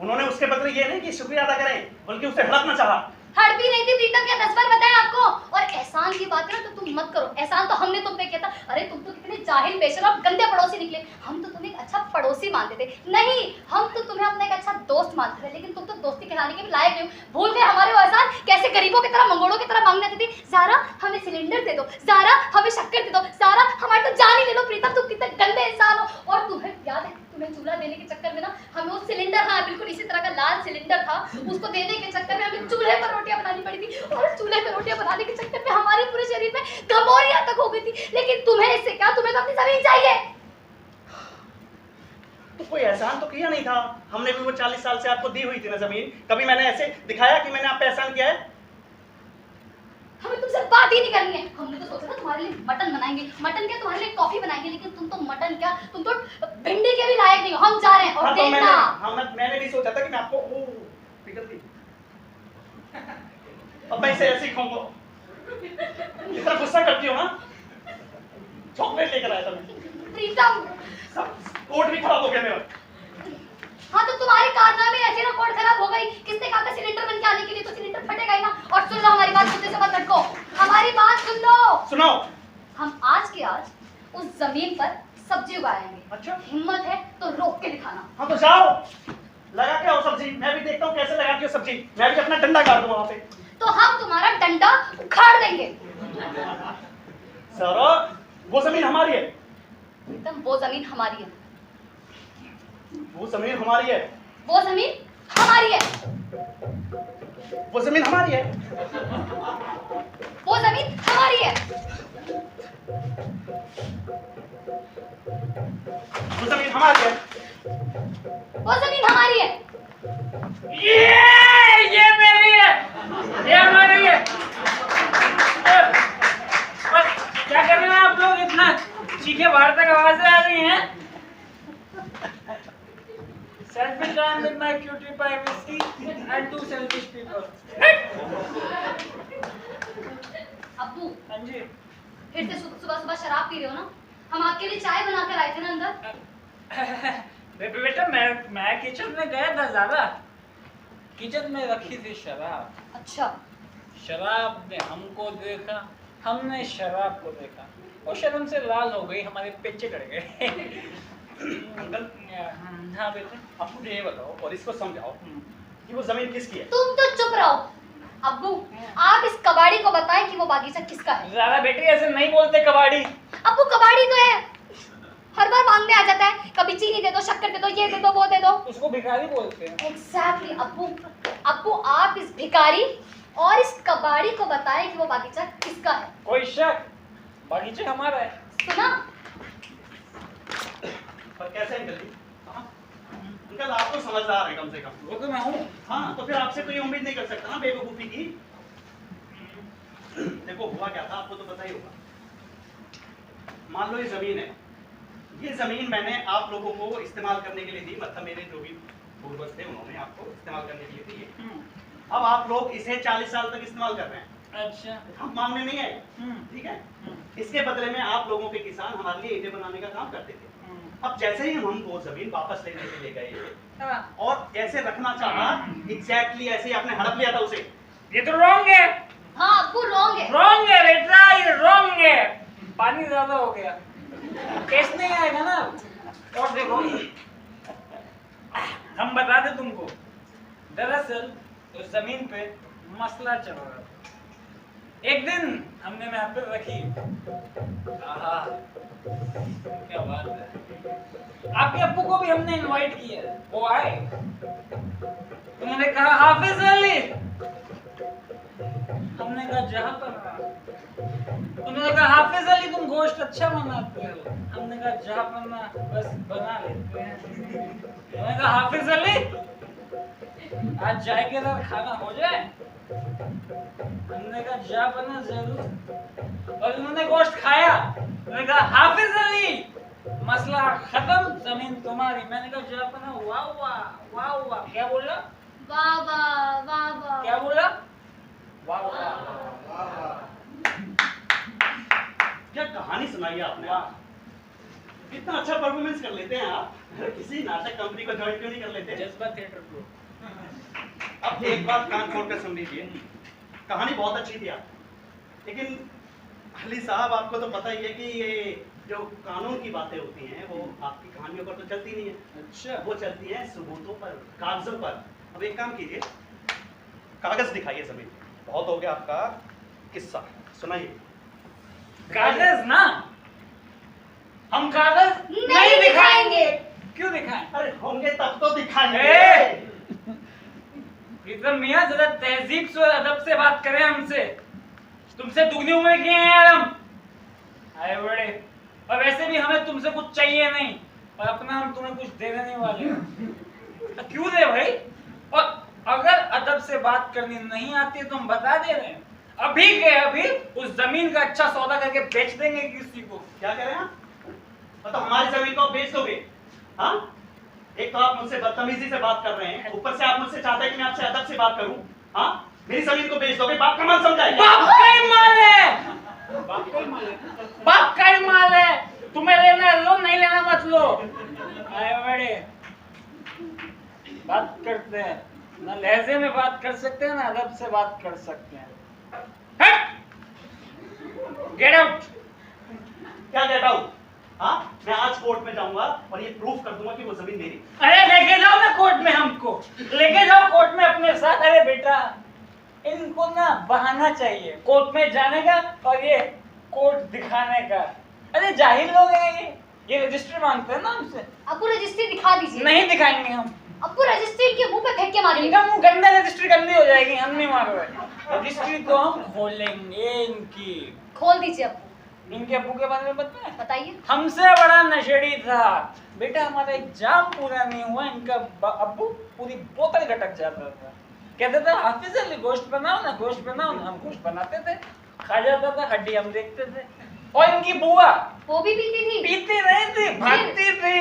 उन्होंने उसके बदले ये नहीं कि शुक्रिया अदा करें, बल्कि उसे हड़पना चाहा। हड़पी नहीं थी प्रीतम, क्या 10 बार बताया आपको? और एहसान की बात है ना, तो तुम मत करो। एहसान तो हमने तुम पे किया था। अरे तुम तो कितने जाहिल, बेशरम, गंदे पड़ोसी निकले। हम तो तुम्हें एक अच्छा पड़ोसी मानते थे। नहीं, हम तो तुम्हें अपना एक अच्छा दोस्त मानते थे, लेकिन तुम तो दोस्ती कहलाने के भी लायक नहीं हो। भूल गए हमारे वो एहसान, कैसे गरीबों की तरह, मंगोड़ों की तरह मांगने आती थी। ज़ारा हमें सिलेंडर दे दो, ज़ारा हमें शक्कर दे दो, ज़ारा हमारी तो जान ही ले लो। प्रीतम तुम कितने गंदे इंसान हो। और तुम्हें याद है, तुम्हें चूल्हा देने के चक्कर में ना हमें वो सिलेंडर, हाँ बिल्कुल इसी तरह का लाल सिलेंडर था, उसको देने के चक्कर में हमें चूल्हे पर रोटियां बनानी पड़ी थी। और चूल्हे पर रोटियां बनाने के चक्कर में हमारे पूरे शरीर में घमौरियां तक हो गई थी। लेकिन तुम्हें इससे क्या, तुम्हें तो अपनी जमीन चाहिए। तो कोई एहसान तो किया नहीं था, हमने भी वो 40 साल से आपको दी हुई थी ना जमीन। कभी मैंने ऐसे दिखाया कि मैंने आप पे एहसान किया है? हमें तुमसे बात ही नहीं करनी है। हमने तो सोचा था तुम्हारे लिए मटन बनाएंगे, मटन क्या तुम्हारे लिए कॉफी बनाएंगे, लेकिन तुम तो मटन क्या, तुम तो भिंडी के भी लायक नहीं हो। हम जा रहे हैं। और हाँ, तो देखना मैंने भी सोचा था कि मैं आपको पिघल गई। अब मैं इसे ऐसे ही खाऊंगा। इतना गुस्सा करती हो ना, चॉकलेट लेकर आया था मैं। प्रीतम, कोट भी खराब हो गया मेरा। हाँ तो तुम्हारे कारनामे ऐसे ना, कोड खराब हो गई। किसने कहा था सिलेंडर बन के आने के लिए, तो सिलेंडर फटेगा ही ना। और सुन लो हमारी बात, मुद्दे से मत भटको, हमारी बात सुन लो। सुनाओ। हम आज के आज उस जमीन पर सब्जी उगाएंगे। अच्छा, हिम्मत है तो रोक के दिखाना। हाँ तो जाओ, लगा के आओ सब्जी। मैं भी देखता हूँ कैसे लगा के हो सब्जी। मैं भी अपना डंडा गाड़ दूंगा वहां पे। तो हम तुम्हारा डंडा उखाड़ देंगे। सर, वो जमीन हमारी है। प्रीतम, वो जमीन हमारी है। वो जमीन हमारी है। वो जमीन हमारी है। वो जमीन हमारी है। वो जमीन हमारी है। वो जमीन हमारी है। वो जमीन हमारी है। ये मेरी है, ये हमारी है। बस क्या कर रहे हैं आप लोग, इतना चीखे बाहर तक आवाजें आ रही हैं। Selfie time with my cutie pie whiskey and 2 selfish people. अब्बू, हाँ जी। फिर से सुबह सुबह शराब पी रहे हो ना? हम आपके लिए चाय बना कर आए थे ना अंदर। बेटा मैं किचन में गया था ज़्यादा। किचन में रखी थी शराब। अच्छा, शराब ने हमको देखा, हमने शराब को देखा और शर्म से लाल हो गई, हमारे पेचे चढ़ गए। अंकल, हाँ बेटा। आप मुझे ये बताओ और इसको समझाओ कि वो जमीन किसकी है। तुम तो चुप रहो। अब्बू, आप इस कबाड़ी को बताएं कि वो बागीचा किसका है। ज़्यादा बेटी ऐसे नहीं बोलते कबाड़ी। अब्बू, कबाड़ी तो है, हर बार मांगने आ जाता है। कभी चीनी दे दो, शक्कर दे दो, ये दे दो, वो दे दो। उसको भिखारी बोलते हैं। एग्जैक्टली अब्बू। अब्बू, आप इस भिखारी और इस कबाड़ी को बताएं कि वो बागीचा किसका है। कोई शक, बागीचा हमारा है। सुना? पर कैसे अंकल जी? अंकल, आप तो समझदार है कम से कम। वो तो मैं हूँ। हाँ, तो फिर आपसे कोई उम्मीद नहीं कर सकता ना बेवकूफी की। देखो हुआ क्या था आपको तो पता ही होगा। मान लो ये जमीन है, ये जमीन मैंने आप लोगों को इस्तेमाल करने के लिए दी, मतलब मेरे जो भी पूर्वज थे उन्होंने आपको इस्तेमाल करने के लिए दी है। अब आप लोग इसे 40 साल तक इस्तेमाल कर रहे हैं। अच्छा। हम मांगने नहीं आए, ठीक है। इसके बदले में आप लोगों के किसान हमारे लिए ईंटें बनाने का काम करते थे। अब जैसे ही हम वो जमीन वापस लेने के लिए गए और ऐसे रखना चाहा, एग्जैक्टली ऐसे ही आपने हड़प लिया था उसे। ये तो रॉन्ग है। हाँ अब्बू, रॉन्ग है। रॉन्ग है बेटा, ये रॉन्ग है। पानी ज्यादा हो गया, टेस्ट नहीं आएगा ना। और देखो, हम बता दें तुमको, दरअसल उस जमीन पे मसला चल रहा था। एक दिन हमने यहाँ पे रखी, आहा क्या बात है। आपके अप्पू को भी हमने इनवाइट किया, वो आए। उन्होंने कहा हाफिज अली, हमने कहा जहाँ पर। उन्होंने कहा हाफिज अली तुम गोश्त अच्छा बनाते हो, हमने कहा जहाँ पर बस बना लेते हैं। उन्होंने कहा हाफिज अली आज जायकेदार खाना हो जाए, हमने कहा जा बना जरूर। और उन्होंने गोश्त खाया, उन्होंने कहा हाफिज अली मसला खत्म, जमीन तुम्हारी। मैंने कहा जा बना। वाह वाह वाह वाह। क्या बोला? वाह वाह वाह वाह। क्या बोला? वाह वाह। क्या कहानी सुनाई आपने? कितना अच्छा परफॉर्मेंस कर लेते हैं आप। किसी नाटक कंपनी को ज्वाइन क्यों नहीं कर लेते? जज्बा थिएटर प्रो। अब एक बात कान खोल कर सुन लीजिए, कहानी बहुत अच्छी थी आप, लेकिन अली साहब आपको तो पता ही है कि ये जो कानून की बातें होती हैं वो आपकी कहानियों पर तो चलती नहीं है। अच्छा वो चलती हैं सबूतों पर, कागजों पर। अब एक काम कीजिए, कागज दिखाइए जमीन। बहुत हो गया आपका किस्सा, सुनाइए। कागज ना, हम कागज नहीं दिखाएंगे। क्यों दिखाएं? अरे होंगे तब तो दिखाएंगे। ए! प्रीतम मियां जरा तहजीब से और अदब से बात करें हमसे। तुमसे दुगनी उम्र की हैं यार हम। आए बड़े, और वैसे भी हमें तुमसे कुछ चाहिए नहीं, और अपना हम तुम्हें कुछ देने नहीं वाले। तो क्यों दे भाई? और अगर अदब से बात करनी नहीं आती है तो हम बता दे रहे हैं, अभी के अभी उस जमीन का अच्छा सौदा करके बेच देंगे किसी को। क्या कह रहे हैं आप? मतलब हमारी जमीन को आप बेच दोगे? हाँ, एक तो आप मुझसे बदतमीजी से बात कर रहे हैं, ऊपर से आप मुझसे चाहते हैं कि मैं आपसे अदब से बात करूं। हाँ, मेरी जमीन को बेच दोगे? बाप का माल समझाएंगे? बाप का ही माल है, बाप का ही माल है, बाप का ही माल है। तुम्हें लेना है लो, नहीं लेना मत लो। आए बड़े, बात करते हैं ना, लहजे में बात कर सकते हैं ना अदब से बात कर सकते हैं। Get out. क्या कहता हूं? हाँ, मैं आज कोर्ट में जाऊंगा और ये प्रूफ कर दूंगा कि वो जमीन मेरी। अरे लेके जाओ ना कोर्ट में, हमको लेके जाओ कोर्ट में अपने साथ। अरे बेटा, इनको ना बहाना चाहिए कोर्ट में जाने का और ये कोर्ट दिखाने का। अरे जाहिल लोग हैं ये रजिस्टर मांगते हैं ना हमसे। अब्बू रजिस्ट्री दिखा दीजिए। नहीं दिखाएंगे हम। अब्बू रजिस्ट्री इनके मुंह पे फेंक के मारिए। इनका मुंह गंदा, रजिस्ट्री गंदी हो जाएगी, हम नहीं मार रहे। रजिस्ट्री को हम खोलेंगे इनकी। खोल दीजिए अब्बू। इनके अब्बू के बारे में बताएं। बताइए। हमसे बड़ा नशेड़ी था बेटा, हमारा एग्जाम पूरा नहीं हुआ, इनका अब्बू पूरी बोतल गटक जाता था। कहते थे हाफिज अली गोश्त बनाओ ना, गोश्त बनाओ ना। हम गोश्त बनाते थे, खा जाता था, हड्डी हम देखते थे। और इनकी बुआ वो भी पीती थी। पीती नहीं थी, भागती थी।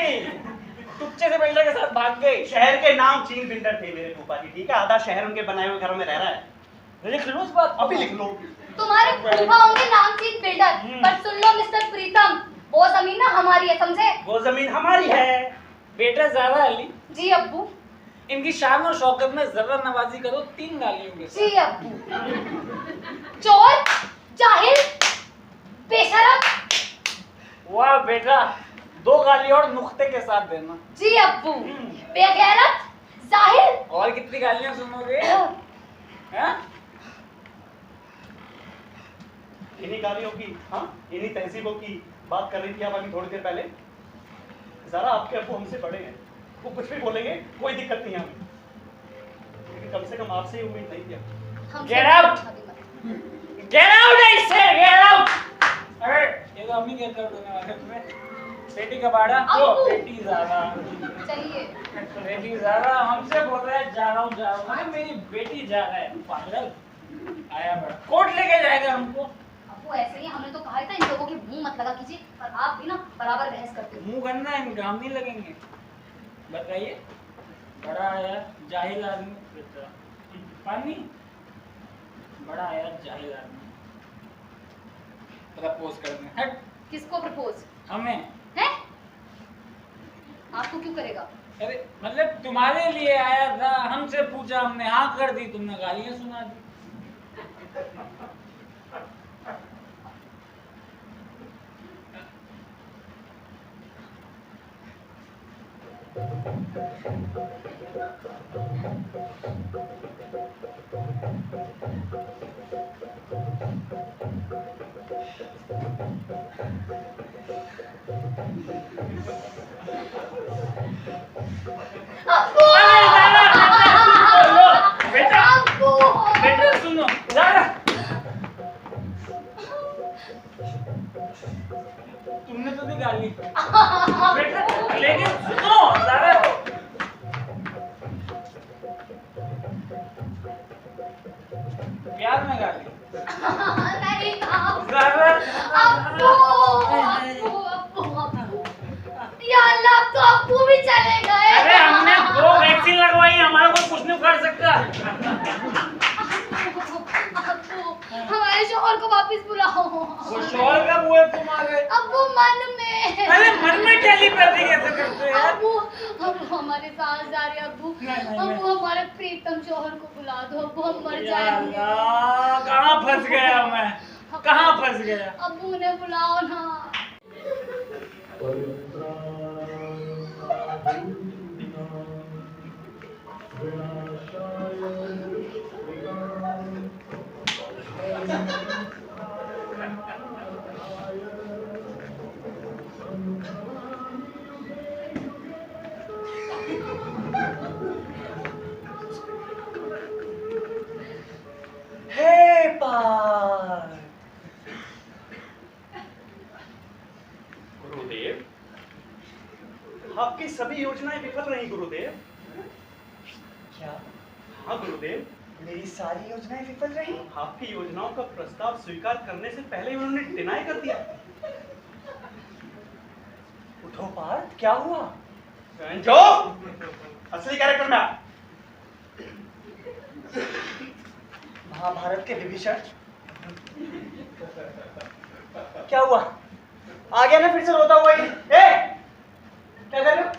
टुच्चे से बेटा के साथ भाग गई। शहर के नाम चीन बिल्डर थे मेरे फूफा जी, ठीक है? आधा शहर उनके बनाए हुए घरों में रह रहा है। लिख लो इस बात को। अभी लिख लो। तुम्हारे फूफा होंगे नामचीन बिल्डर, पर सुन लो मिस्टर प्रीतम, वो जमीन ना हमारी है, समझे? वो जमीन हमारी है। बेटा ज़ारा अली, जी अब्बू। इनकी शान और शौकत में जरा नवाजी करो 3 गालियों के साथ। जी अब्बू। चोर, जाहिल, बेशरम। वाह बेटा, 2 गाली और नुक्ते के साथ देना। जी अब्बू। बेगैरत, जाहिल। और कितनी गालियां सुनोगे? हैं? इन्हीं गालियों की, हाँ, इन्हीं तहजीबों की बात कर रही थी आप अभी थोड़ी देर पहले। जरा आपके अब्बू हमसे बड़े हैं, वो कुछ भी बोलेंगे कोई दिक्कत नहीं है हमें, लेकिन कम से कम आपसे ही उम्मीद नहीं थी। हमसे Get out! Get out I say, get out! अरे ये तो अम्मी कहते हैं होने वाले में। बेटी का बाड़ा तो अब्बू! बेटी ज़ारा। चलिए। बेटी ज़ारा हमसे बोल रहा है जा रहा हूँ जा रहा हूँ। अरे मेरी बेटी जा रहा है, पागल। आया बड़ा, कोर्ट लेके जाएगा हमको। अब्बू ऐसे ही हमने तो कहा था इन लोगों के मुंह मत लगा कीजिए, पर आप भी ना बराबर बहस करते हो। मुंह गंदा है इनका, हम नहीं लगेंगे। बताइए, बड़ा आया जाहिल आदमी। पानी बड़ा आया जाहिल आदमी। प्रपोज करने हट। किसको प्रपोज? हमें। हैं? आपको क्यों करेगा? अरे मतलब तुम्हारे लिए आया था, हमसे पूछा, हमने हाँ कर दी, तुमने गालियां सुना दी। अब्बू! बेटा अब्बू! बेटा सुनो ज़ारा, तुमने तो दी गाली बेटा, लेकिन सुनो ज़ारा, प्यार में गाली नहीं ज़ारा। अब्बू! अब्बू! अब्बू! अब्बू! या अल्लाह, अब तो अब्बू भी चले गए। अरे हमने 2 वैक्सीन लगवाई, हमारा कोई कुछ नहीं कर सकता। अब्बू, हमारे शोहर को वापस बुलाओ। वो शोहर कब हुए तुम्हारे? अब्बू मन में। अरे मन में टेलीपैथी कैसे करते हैं? अब्बू, अब्बू हमारे सांस जा रहे हैं अब्बू। अब्बू हमारे प्रीतम शोहर को बुला दो अब्बू, हम मर या जाएंगे। अल्लाह, कहाँ फंस गया मैं, कहाँ फंस गया? अब्बू उन्हें बुलाओ ना। हे पार्थ, गुरुदेव, आपकी सभी योजनाएं विफल रही गुरुदेव। क्या हाँ गुरुदेव, मेरी सारी योजनाएं विफल रही? आपकी योजनाओं का प्रस्ताव स्वीकार करने से पहले ही उन्होंने डिनाई कर दिया। उठो पार्थ, क्या हुआ? जो असली कैरेक्टर में आ। महाभारत के विभीषण, क्या हुआ? आ गया ना फिर से रोता हुआ ही? क्या कर रहे हो?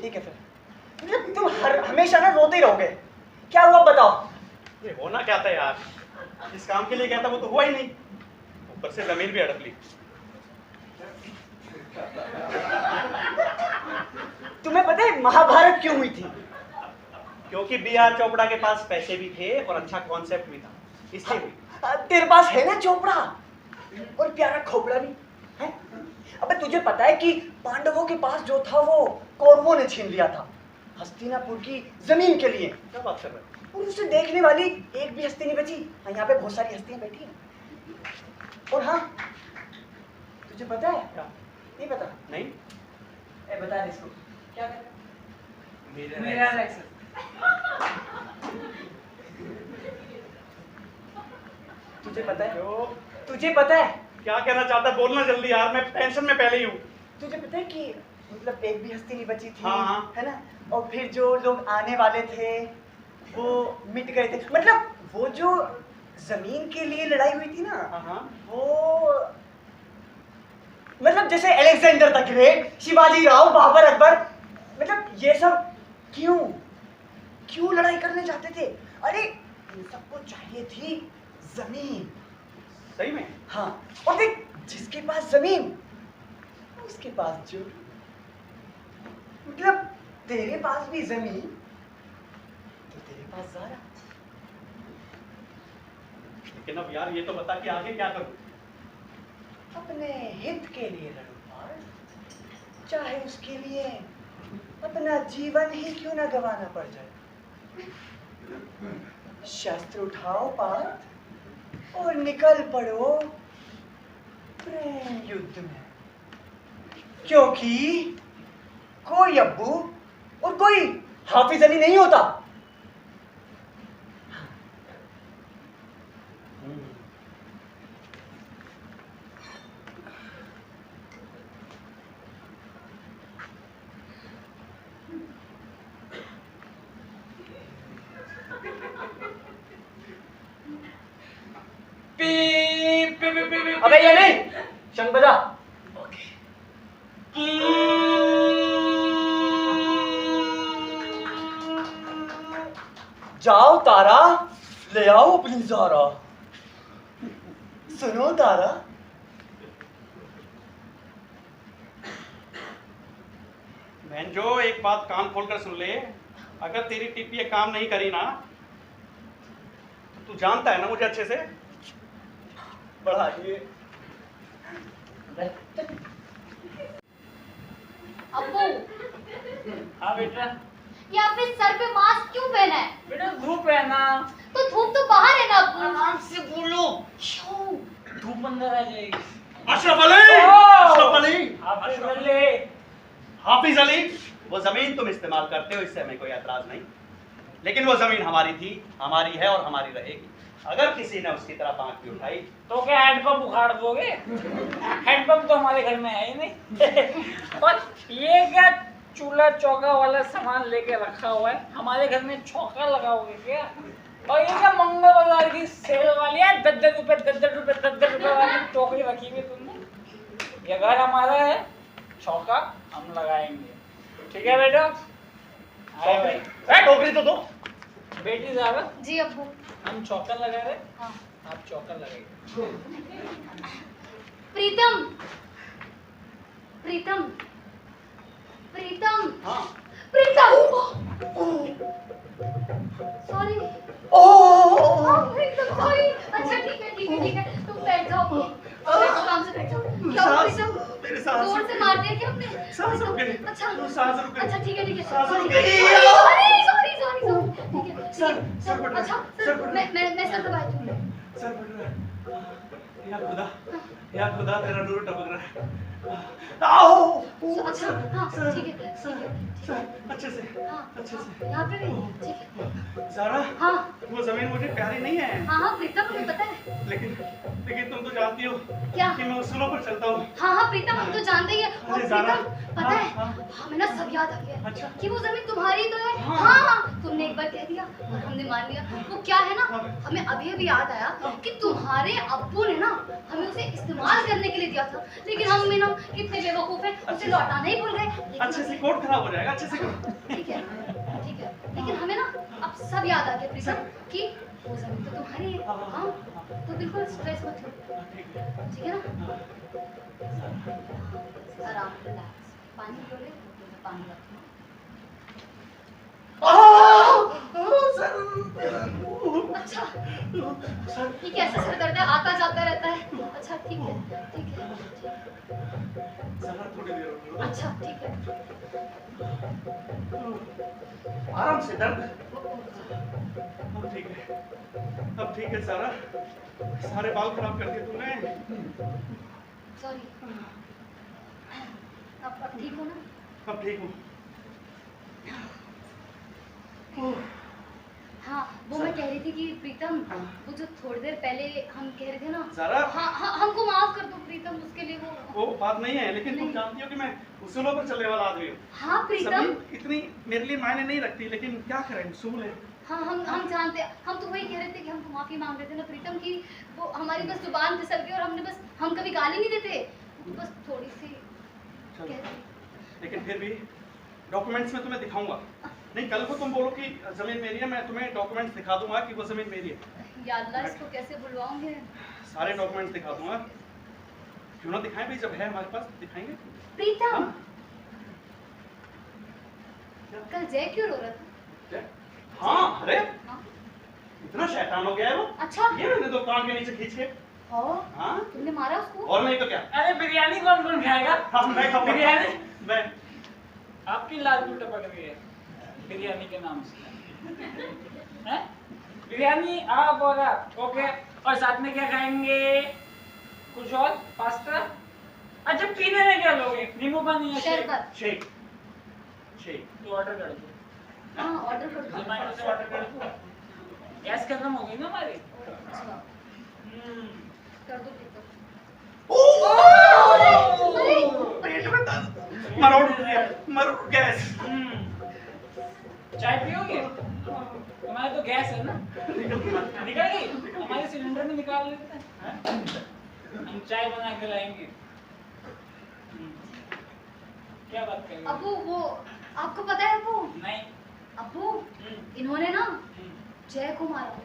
ठीक है फिर, मतलब तुम हमेशा ना रोते ही रहोगे। क्या हुआ बताओ? ये होना क्या था यार, जिस काम के लिए गया था वो तो हुआ ही नहीं, ऊपर से जमीन भी अड़क ली। तुम्हें पता है महाभारत क्यों हुई थी? क्योंकि बी.आर. चोपड़ा के पास पैसे भी थे और अच्छा कॉन्सेप्ट भी था, इसलिए हुई। तेरे पास है ना चोपड़ा, और प्यारा खोपड़ा भी है। अबे तुझे पता है कि पांडवों के पास जो था वो कौरवों ने छीन लिया था, हस्तिनापुर की जमीन के लिए। क्या बात कर रहे हैं? और उसे देखने वाली एक भी हस्ती नहीं बची। यहाँ पे बहुत सारी हस्तियां बैठी हैं। और हाँ, तुझे पता है? क्या? नहीं पता? नहीं, बता दे इसको, क्या कर? मेरा एक्सेस। तुझे पता है? जो तुझे पता है? क्या कहना चाहता है बोलना जल्दी यार, मैं टेंशन में पहले ही हूँ। तुझे पता है कि मतलब एक भी हस्ती नहीं बची थी, हाँ। है ना? और फिर जो लोग आने वाले थे वो मिट गए थे। मतलब वो जो जमीन के लिए लड़ाई हुई थी ना, हाँ। वो मतलब जैसे Alexander the great, Shivaji Rao, Babur, Akbar, मतलब ये सब क्यों लड़ाई करने जाते थे? अरे इन सबको चाहिए थी जमीन। सही में? हाँ, और देख, जिसके पास जमीन उसके पास जो, मतलब तेरे पास भी जमीन तो तेरे पास ज़ारा। लेकिन अब यार ये तो बता कि आगे क्या करूं? अपने हित के लिए लड़ो पार्थ, चाहे उसके लिए अपना जीवन ही क्यों ना गंवाना पड़ जाए। शस्त्र उठाओ पार्थ और निकल पड़ो प्रेम युद्ध में, क्योंकि कोई अब्बू और कोई हाफिज अली नहीं होता। अबे ये नहीं, शंख बजा। जाओ तारा, ले आओ अपनी ज़ारा। सुनो तारा, बहन जो एक बात कान खोलकर सुन ले, अगर तेरी टिप्पी काम नहीं करी ना तो तू जानता है ना मुझे अच्छे से। बढ़ाइए। अब्बू, हाँ बेटा। ये आपने सर पे मास्क क्यों पहना है? बेटा धूप है ना। तो धूप तो बाहर है ना अब्बू। आराम से बोलो, क्यों? धूप अंदर आ जाएगी। अशरफ अली, अशरफ अली, हाफिज अली, हाफिज अली, वो जमीन तुम इस्तेमाल करते हो, इससे हमें कोई एतराज नहीं, लेकिन वो जमीन हमारी थी, हमारी है और हमारी रहेगी। अगर किसी ने उसकी तरफ आंख भी उठाई तो क्या हैंडपंप उखाड़ दोगे? हैंडपंप तो हमारे घर में है ही नहीं। और ये क्या चूल्हा चौका वाला सामान लेके रखा हुआ है? हमारे घर में चौका लगाओगे क्या? और ये क्या मंगल बाजार की सेल वाली है, 10 रुपए वाली टोकरी रखी हुई तुमने? ये घर हमारा है, चौका हम लगाएंगे, ठीक है बेटा? टोकरी तो दो। बेटी ज़ारा, जी अब्बू। हम चौका लगा रहे, हाँ। आप चौका लगाइए। प्रीतम, प्रीतम, प्रीतम, हाँ प्रीतम, सॉरी, प्रीतम सॉरी। अच्छा ठीक है ठीक है ठीक है, तुम बैठ जाओ, आराम से बैठ जाओ। क्या हुआ प्रीतम? मेरे सांस जोर से मार दिया क्या आपने? सांस रुक गई। अच्छा सांस रुक गई। अच्छा ठीक है ठीक है, सांस रुक सॉरी गई। सॉरी सॉरी सॉरी, ठीक है सर फट रहा है, अच्छा सर फट रहा है। मैं सर दबाती हूँ। सर फट रहा है। या खुदा तेरा नूर टपक रहा है। आओ अच्छा हाँ सर, ठीक है ठीक है सर अच्छे से हाँ अच्छे से। यहाँ पे भी ठीक है। सारा हाँ वो जमीन मुझे प्यारी नहीं है, हाँ हाँ प्रीतम मुझे पता है। लेकिन तुम तो जानती हो क्या? कि मैं उसूलों पर चलता हूँ। हाँ हाँ प्रीतम हम तो जानते ही हैं। और अरे ज़ारा, प्रीतम पता है हाँ। हमें ना सब याद आ गया अच्छा। कि वो जमीन तुम्हारी तो है। हाँ। हाँ तुमने एक बार कह दिया और हमने मान लिया। वो क्या है ना, हाँ। हमें अभी अभी याद आया कि तुम्हारे अब्बू ने ना हमें उसे इस्तेमाल करने के लिए दिया था, लेकिन हम भी ना कितने बेवकूफ हैं, उसे लौटाना ही भूल गए। अच्छे से कोट खराब हो जाएगा, अच्छे से कोट। ठीक है ठीक है, लेकिन हमें ना अब सब याद आ गया प्रीतम कि वो जमीन तो तुम्हारी है। हाँ तो बिल्कुल स्ट्रेस मत लो, ठीक है ना? आराम रिलैक्स, पानी लो ले, मैं पानी रखती हूँ। अच्छा ये कैसा सर दर्द है, आता जाता रहता है। अच्छा ठीक है ठीक है ज़रा थोड़ी देर और रुको। अच्छा ठीक है। आराम से दर्द। अब ठीक है सारा, सारे बाल खराब कर दिए तूने। सॉरी, अब ठीक हो ना? अब ठीक हूँ। हाँ वो मैं कह रही थी कि प्रीतम वो जो थोड़ी देर पहले हम कह रहे थे ना, ज़रा हाँ हाँ हमको माफ कर दो प्रीतम, उसके लिए वो बात नहीं है, लेकिन तुम नहीं। जानती हो कि मैं उसूलों पर चलने वाला आदमी हूँ। हाँ प्रीतम जमीन इतनी मेरे लिए मायने नहीं रखती, लेकिन क्या करें, उसूल है। हाँ हम जानते हैं। हम तो वही कह रहे थे कि हमको माफी मांग रहे थे ना प्रीतम की वो हमारी बस जुबान फिसल गई और हमने बस, हम कभी गाली नहीं देते, बस थोड़ी सी चलो। कह रहे। लेकिन फिर भी डॉक्यूमेंट्स में तुम्हें दिखाऊंगा। नहीं, कल को तुम बोलो कि जमीन मेरी है, मैं तुम्हें डॉक्यूमेंट्स दिखा दूंगा कि वो जमीन मेरी है। या अल्लाह इसको कैसे बुलवाओगे? सारे डॉक्यूमेंट्स दिखा दूंगा। क्यों ना दिखाएं भाई, जब है हमारे पास दिखाएंगे। प्रीतम हाँ? कल जय क्यों रो रहा था? क्या? हाँ, अरे हाँ? इतना शैतान हो गया है वो। अच्छा ये मैंने तो कान के नीचे खींच के। हाँ? तुमने मारा उसको? और नहीं तो क्या? अरे बिरयानी कौन कौन खाएगा? हाँ, मैं खाऊंगा। बिरयानी? मैं। आपकी लाल क्यों टपक रही है बिरयानी के नाम से? हैं? बिरयानी आप और आप, ओके। और साथ में क्या खाएंगे? कुछ और? पास्ता? अच्छा पीने में क्या लोगे? नींबू पानी या शेक? शरबत। शेक। शेक। तो ऑर्डर कर दो। हाँ ऑर्डर कर दो। जोमेटो से ऑर्डर कर दो। गैस खत्म हो गई ना हमारी? अच्छा, कर दो प्रीतम। पेट में दर्द। मरोड़ गया, मरोड़ गैस। चाय पियोगे? हमारे तो गैस है ना, निकल गई। हमारे सिलेंडर में निकाल लेते हैं, हम चाय बना के लाएंगे। क्या बात करेंगे? अबू वो आपको पता है अबू? नहीं। अबू इन्होंने ना जय को मारा।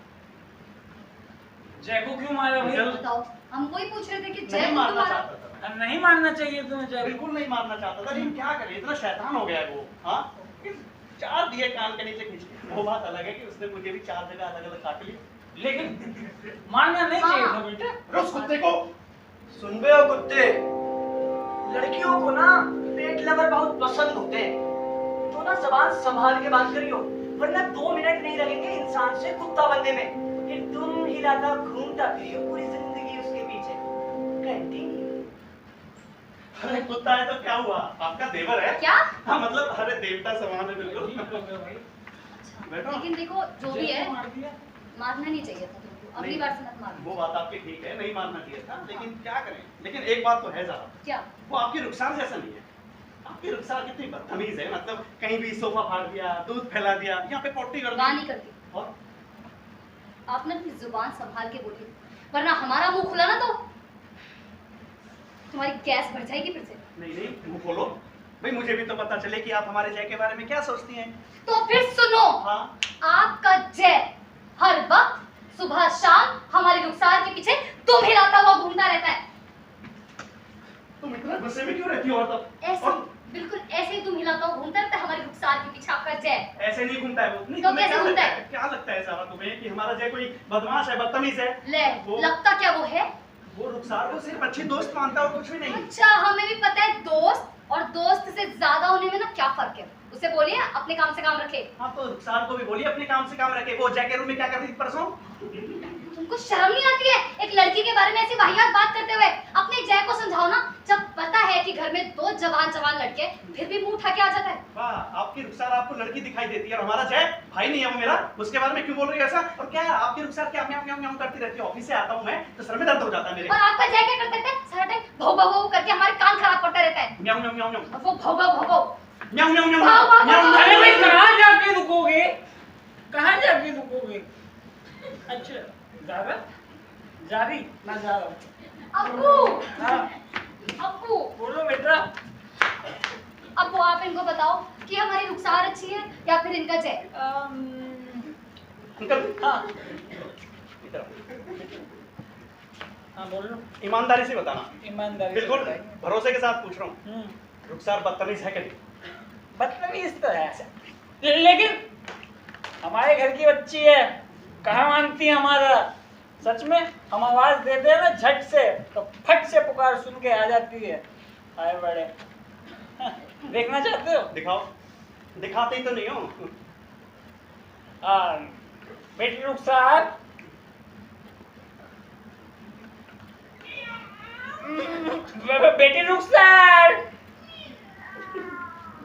जय को क्यों मारा भाई? बताओ, हम वही पूछ रहे थे कि जय नहीं को क्यों मारना मारा? चाहता था। नहीं मारना चाहिए तुम्हें जय को। बिल्कुल नहीं मारना चाहता था, लेकिन क्या करे, इतना शैतान हो गया है वो। हाँ, चार दिए कान के नीचे खींच के। वो बात अलग है कि उसने मुझे भी चार जगह अलग अलग काट ली। लेकिन मारना नहीं चाहिए था बेटा। अरे उस कुत्ते को। सुन बे ओ कुत्ते, लड़कियों को ना पेट लवर बहुत पसंद होते हैं, तो ना जबान संभाल के बात करियो, वरना 2 मिनट नहीं लगेंगे इंसान से कुत्ता बनने में। फिर तुम हिलाता घूमता फिरियो पूरी जिंदगी उसके पीछे। कंटिन्यू। अरे कुत्ता है तो क्या हुआ, आपका देवर है। क्या? हाँ मतलब अरे देवता समान है बिल्कुल। अच्छा, बैठो। लेकिन देखो जो भी है मार दिया। मारना नहीं चाहिए था तुमको, अगली नहीं, बार से मत मारना। वो बात आपकी ठीक है, नहीं मारना चाहिए था, लेकिन क्या करें। लेकिन एक बात तो है ज़रा, क्या? वो आपकी रुखसार जैसा नहीं है। आपकी रुखसार कितनी बदतमीज है, मतलब कहीं भी सोफा फाड़ दिया, दूध फैला दिया, यहाँ पे पोटी कर गाली दी। करती, और आप ना अपनी जुबान संभाल के बोलिए, वरना हमारा मुंह खुला ना तो तुम्हारी गैस बढ़ जाएगी फिर से। नहीं नहीं, मुंह खोलो भाई, मुझे भी तो पता चले कि आप हमारे जय के बारे में क्या सोचती हैं। तो फिर सुनो, हाँ, आपका जय हर वक्त सुबह शाम हमारी रुखसार के पीछे तुम हिलाता हुआ घूमता रहता है। तुम इतना गुस्से में क्यों रहती हो? और तब ऐसे बिल्कुल ऐसे ही तुम हिलाता हो घूमता रहता है हमारी रुखसार के पीछे आपका जय। ऐसे नहीं घूमता है वो। नहीं, तो तुम्हें कैसे क्या घूमता लगता है? क्या लगता है सारा तुम्हें कि हमारा जय कोई बदमाश है, बदतमीज है? ले वो- लगता क्या वो है? वो रुखसार को सिर्फ अच्छी दोस्त मानता है और कुछ भी नहीं। अच्छा हमें भी पता है दोस्त और दोस्त से ज्यादा होने में ना क्या फर्क है। उसे बोलिए अपने काम से काम रखे। हाँ तो रुखसार को भी बोलिए अपने काम से काम रखे। वो जय के रूम में क्या कर रही थी परसों? तुमको शर्म नहीं आती है एक लड़की के बारे में ऐसी वाहियात बात करते हुए? अपने जय को समझाओ ना, जब पता है कि घर में दो जवान लड़के फिर भी मुंह उठा के आ जाता है। वाह, आपकी रुखसार आपको लड़की दिखाई देती है और हमारा जय भाई नहीं है वो मेरा, उसके बारे में क्यों बोल रही है ऐसा? और क्या है आपकी रुखसार क्या म्याऊं म्याऊं म्याऊं करती रहती है? ऑफिस से आता हूं मैं तो सर में दर्द हो जाता है मेरे। और आपका जय क्या करते थे? सारा टाइम भौ भौ भौ करके हमारे कान खराब करता रहता है। म्याऊं म्याऊं म्याऊं म्याऊं और वो भौ भौ भौ भौ म्याऊं म्याऊं म्याऊं वाह, वाह, म्याऊं वाह, अरे भाई म्याऊं। कहाँ जाके रुकोगे? कहाँ जाके रुकोगे? अच्छा ज्यादा जारी ना जा रहा हूँ। अब्बू हाँ अब्बू बोलो बेटा। अब्बू आप इनको बताओ कि हमारी रुखसार अच्छी है या फिर इनका जय? अंकल हाँ इधर आओ। हाँ बोलो। ईमानदारी से बताना, ईमानदारी से बिल्कुल बताइए। भरोसे के साथ पूछ रहा हूँ, हम्म, रुखसार बदतमीज है कि नहीं? बदतमीज तो है लेकिन हमारे घर की बच्ची है, कहाँ मानती है हमारा? सच में हम आवाज देते हैं ना झट से तो फट से पुकार सुन के आ जाती है। आए बड़े देखना चाहते हो? दिखाओ। दिखाते ही तो नहीं हो। हाँ बेटी रुखसार बेटी रुखसार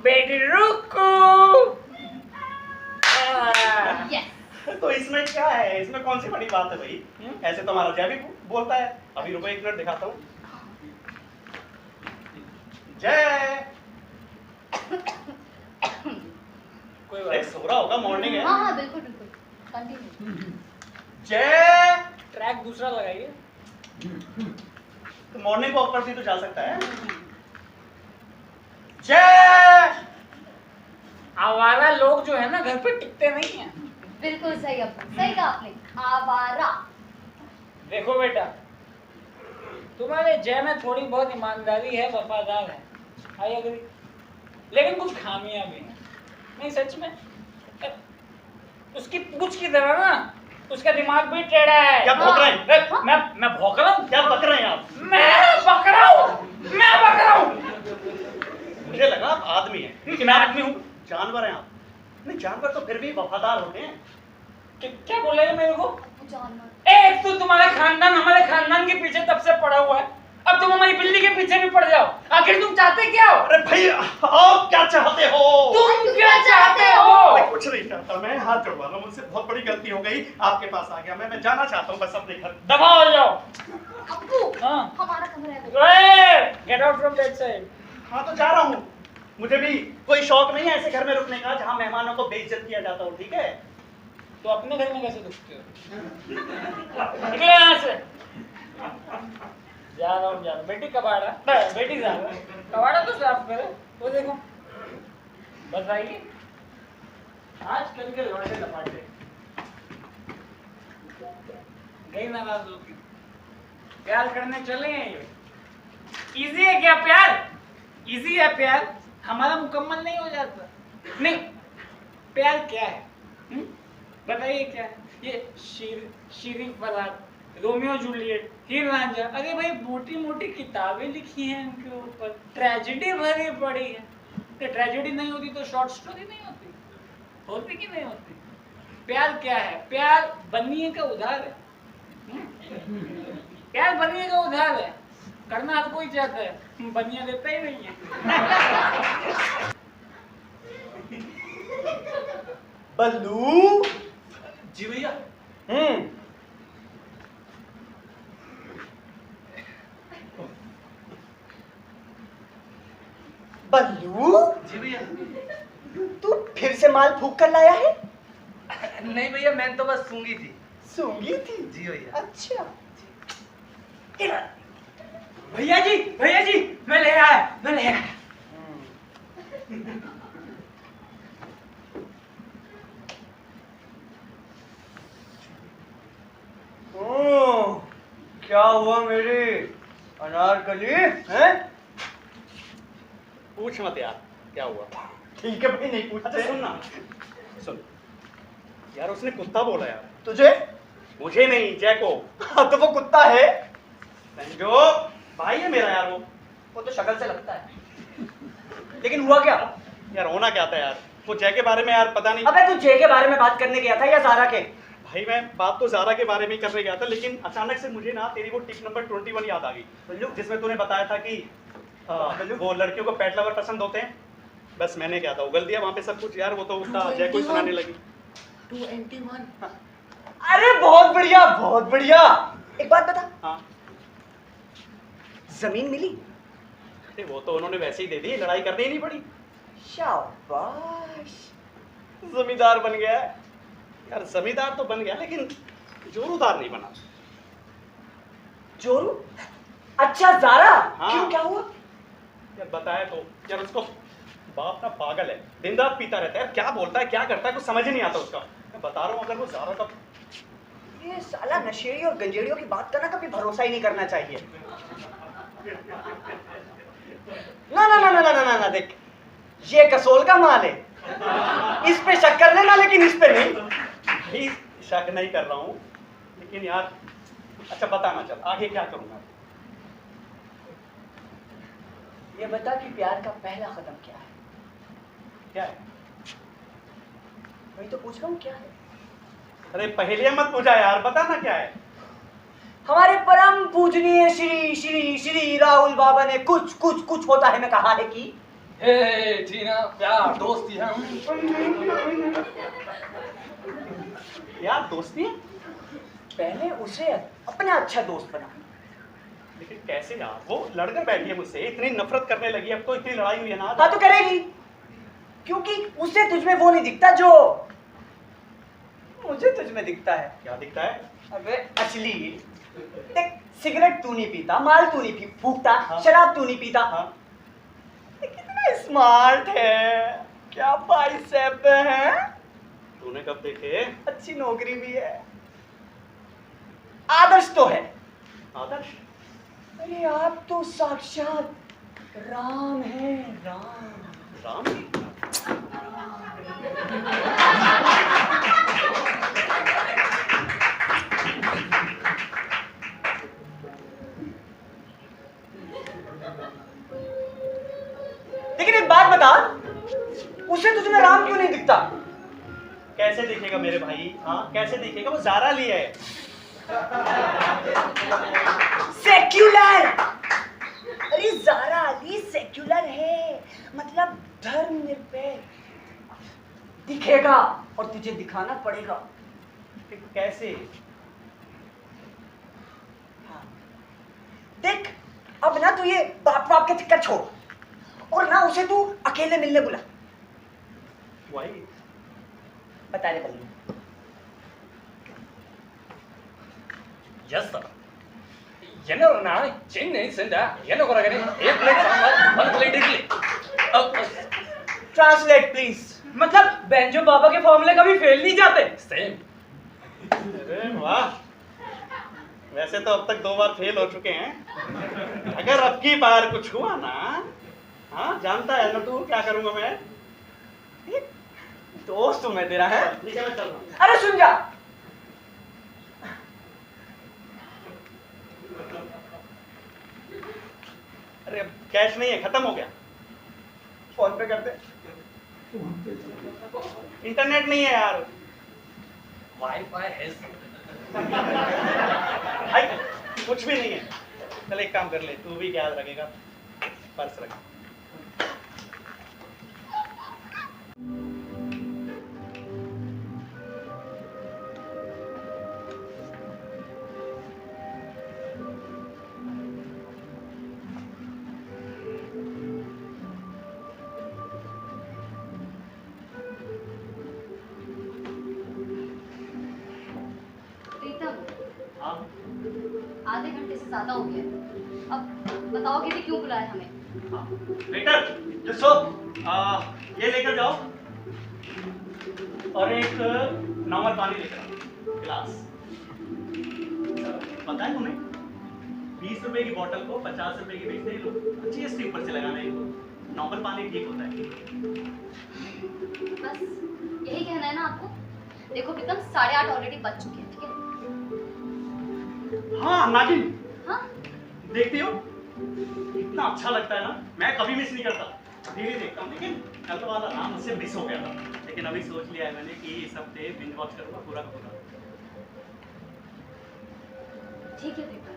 बेटी रुको। यस तो इसमें क्या है? इसमें कौन सी बड़ी बात है भाई? ऐसे तो हमारा जय भी बोलता है। अभी रुको एक मिनट दिखाता हूँ। जय कोई अरे बात सो रहा होगा, मॉर्निंग है। हाँ हाँ बिल्कुल बिल्कुल कंटिन्यू। जय ट्रैक दूसरा लगाइए। तो मॉर्निंग वॉक पर भी तो जा सकता है। जय आवारा लोग जो है ना घर पे टिकते नहीं है। बिल्कुल सही अब्बू सही कहा आपने आवारा। देखो बेटा तुम्हारे जय में थोड़ी बहुत ईमानदारी है, वफादार है, आई एग्री, लेकिन कुछ खामियां भी हैं। नहीं सच में उसकी पूछ की तरह ना उसका दिमाग भी टेढ़ा है। क्या भौंक रहे हैं? मैं भौंक रहा हूँ? क्या बक रहे हैं आप? मैं बक रहा हूँ। मुझे लगा आप आदमी हैं, लेकिन मैं आप आदमी हूँ। जानवर हैं आप। नहीं, जानवर तो फिर भी वफादार होते हैं। क्या बोल रहे हैं मेरे को? जानवर एक तो तुम्हारा खानदान हमारे खानदान के पीछे तब से पड़ा हुआ है, अब तुम हमारी बिल्ली के पीछे भी पड़ जाओ। आखिर तुम चाहते क्या हो? अरे भाई आप क्या चाहते हो? तुम क्या चाहते हो? मैं कुछ नहीं चाहता, मैं हाथ जोड़वा रहा हूं, मुझसे बहुत बड़ी गलती हो गई, आपके पास आ गया मैं जाना चाहता हूँ बस अपने घर। दफा हो जाओ। अब्बू हाँ। हमारा कमरा है वो। Get out from that side. हाँ तो जा रहा हूँ, मुझे भी कोई शौक नहीं है ऐसे घर में रुकने का जहाँ मेहमानों को बेइज्जत किया जाता हो, ठीक है? तो अपने घर में कैसे रुकते हो? निकलो यहाँ से। जा रहा हूँ बेटी कबाड़ा बेटी जा रहा कबाड़ा तो साफ करे। वो देखो बताइए आजकल के लौंडे लपाटे गई नाराज होगी। प्यार करने चले हैं ये। इजी है क्या प्यार? इजी है प्यार, हमारा मुकम्मल नहीं हो जाता। नहीं प्यार क्या है? बताइए क्या है? ये शीरीन फरार, रोमियो जूलियट, हीर रांझा, अरे भाई मोटी मोटी किताबें लिखी हैं इनके ऊपर, ट्रेजेडी भरी पड़ी है। तो ट्रेजेडी नहीं होती तो शॉर्ट स्टोरी नहीं होती? होती कि नहीं होती? प्यार क्या है? प्यार बनिए का उधार है। प्यार बनिए का उधार है, करना हर कोई चाहता है, बनिया देता ही नहीं है। बल्लू जी भैया। बल्लू जी भैया। तू फिर से माल फूक कर लाया है? नहीं भैया मैंने तो बस सूंगी थी। सूंगी थी? जी भैया। अच्छा भैया जी मैं ले आया। क्या हुआ मेरी अनारकली हैं? पूछ मत यार क्या हुआ। ठीक है भाई, नहीं अच्छा पूछते। सुन ना, सुन यार, उसने कुत्ता बोला यार। तुझे? मुझे नहीं, जैको। हाँ तो वो कुत्ता है। जो भाई है मेरा यार वो तो शक्ल से लगता है। लेकिन हुआ क्या? यार होना क्या था यार, वो जय के बारे में यार पता नहीं। अबे तू जे के बारे में बात करने गया था या जारा के? भाई मैं बात तो ज़ारा के बारे में ही करने गया था, लेकिन अचानक से मुझे ना तेरी वो टिप नंबर 21 याद आ गई, जिसमें तूने बताया था कि वो लड़कियों को पेट लवर पसंद होते हैं। बस मैंने क्या था उगल दिया वहाँ पे सब कुछ यार, वो तो उसका जय को ही सुनाने लगी। 281। अरे बहुत बढ़िया, बहुत बढ़िया। एक बात बता, हाँ, जमीन मिली? अरे वो तो उन्होंने वैसे ही दे दी, लड़ाई करनी ही नहीं पड़ी। शाबाश। जमींदार बन गया है यार, जमींदार तो बन गया लेकिन जोरूदार नहीं बना। जोरू? अच्छा जारा। हाँ। क्यों, क्या हुआ? यार बताया तो यार, उसको बाप ना पागल है, दिन रात पीता रहता है यार, क्या बोलता है क्या करता है कुछ समझ ही नहीं आता उसका। मैं बता रहा हूँ, अगर वो ज़ारा का ये साला नशेड़ी और गंजेड़ियों की बात का ना कभी भरोसा ही नहीं करना चाहिए। ना ना ना ना ना ना ना, ना देख, ये कसोल का माल है, इस पे शक कर लेना लेकिन इस पे नहीं। भाई शक नहीं कर रहा हूँ, लेकिन यार अच्छा बताना, चल आगे क्या करूँगा। ये बता कि प्यार का पहला कदम क्या है? क्या है? वही तो पूछ रहा हूँ, क्या है? अरे पहेलियाँ मत पूछा यार, बता ना क्या है। हमारे परम पूजनीय श्री श्री श्री राहुल बाबा ने कुछ कुछ कुछ होता है में कहा है कि हे टीना, प्यार दोस्ती हम। यार दोस्ती है, पहले उसे अपना अच्छा दोस्त बना। लेकिन कैसे यार, वो लड़कर बैठी है मुझसे, इतनी नफरत करने लगी, अब तो इतनी लड़ाई हुई है ना। हाँ तो करेगी, क्योंकि उसे तुझ में वो नहीं दिखता जो मुझे तुझ में दिखता है। क्या दिखता है? अबे असली देख, सिगरेट तू नहीं पीता, माल तू नहीं फूकता, हाँ। शराब तू नहीं पीता, हाँ, ये कितना स्मार्ट है, क्या बाइसेप है, तूने कब देखे? अच्छी नौकरी भी है, आदर्श तो है। आदर्श? अरे आप तो साक्षात राम है, राम। राम? लेकिन एक बात बता, उसे तुझमें राम क्यों नहीं दिखता? कैसे दिखेगा मेरे भाई? हाँ कैसे दिखेगा, वो ज़ारा ली है। सेक्युलर। अरे ज़ारा अली सेक्युलर है, मतलब धर्मनिरपेक्ष। दिखेगा और तुझे दिखाना पड़ेगा। कैसे? हाँ। देख, अब ना तू ये बाप बाप के चक्कर छोड़ और ना उसे तू अकेले मिलने बुला। वही बता रे बल्लू। Yes sir. என்னோட நான் சென்னை சென்றா என்ன குறைக்கிறேன்? एक plate sambar, one plate idli. Translate please. मतलब बेंजो बाबा के फॉर्मूले कभी फेल नहीं जाते। सेम। अरे वाह, वैसे तो अब तक 2 बार फेल हो चुके हैं, अगर अब की बार कुछ हुआ ना, हाँ जानता है ना तू क्या करूंगा मैं। दोस्त हूं मैं तेरा, है? ठीक है मैं चल रहा हूँ। अरे सुन जा, अरे अब कैश नहीं है, खत्म हो गया। फोन पे कर दे। इंटरनेट नहीं है यार। वाईफाई है। भाई कुछ भी नहीं है। चल एक काम कर ले, तू भी याद रखेगा, पर्स रख। प्रीतम, हाँ आधे घंटे से ज्यादा हो गया, अब बताओगे कि क्यों बुलाया हमें? हाँ वेटर, जिसो ये लेकर जाओ और एक नॉर्मल पानी लेकर आओ, गिलास। पता है तुम्हें, 20 रुपए की बोतल को 50 रुपए की बेचते हैं लोग, GST ऊपर से लगाना है इनको। नॉर्मल पानी ठीक होता है। बस यही कहना है ना आपको? देखो प्रीतम 8:30 ऑलरेडी बज चुके हैं, ठीक है? हाँ नागिन, हाँ देखती हो इतना अच्छा लगता है ना, मैं कभी मिस नहीं करता, डेली देखता हूँ। लेकिन कल वाला ना मुझसे मिस हो गया था, लेकिन अभी सोच लिया है मैंने कि इस हफ्ते बिंज वॉच करूँगा पूरा का पूरा। ठीक है प्रीतम,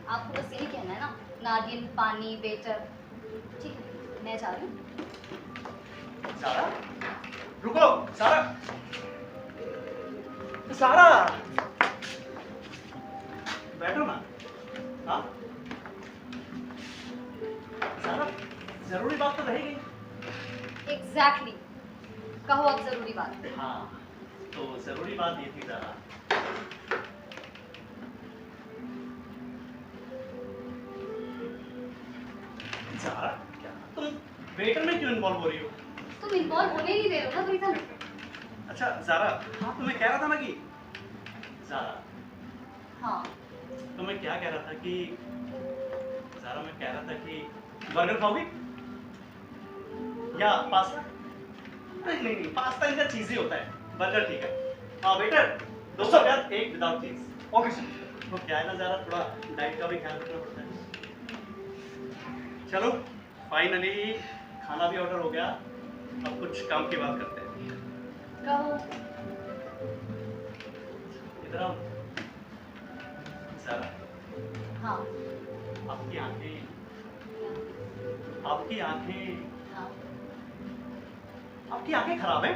आपको बस यही कहना है ना, नागिन, पानी, वेटर। ठीक है, मैं जा रही हूँ। सारा रुको, सारा सारा बैठो ना। हाँ सारा, जरूरी बात तो रहेगी। एग्जैक्टली, कहो अब जरूरी बात। हाँ तो जरूरी बात ये थी सारा, सारा क्या तुम वेटर में क्यों इन्वॉल्व हो रही हो? तुम इन्वॉल्व होने नहीं दे रहे हो ना प्रीतम। अच्छा ज़ारा, हाँ तो मैं कह रहा था ना कि ज़ारा, हाँ तो मैं क्या कह रहा था कि ज़ारा, मैं कह रहा था कि बर्गर खाओगी या पास्ता? नहीं नहीं नहीं, पास्ता इनका चीज़ ही होता है, बर्गर ठीक है। हाँ वेटर, 200 प्याज, एक विदाउट चीज़। Okay sir. तो क्या है ना ज़ारा, थोड़ा डाइट का भी ख्याल रखना पड़ता है। चलो फाइनली खाना भी ऑर्डर हो गया, अब कुछ काम की बात करते हैं। कहो। इधर आओ ज़ारा, हाँ आपकी आंखें, आपकी आंखें, हाँ आपकी आंखें खराब हैं?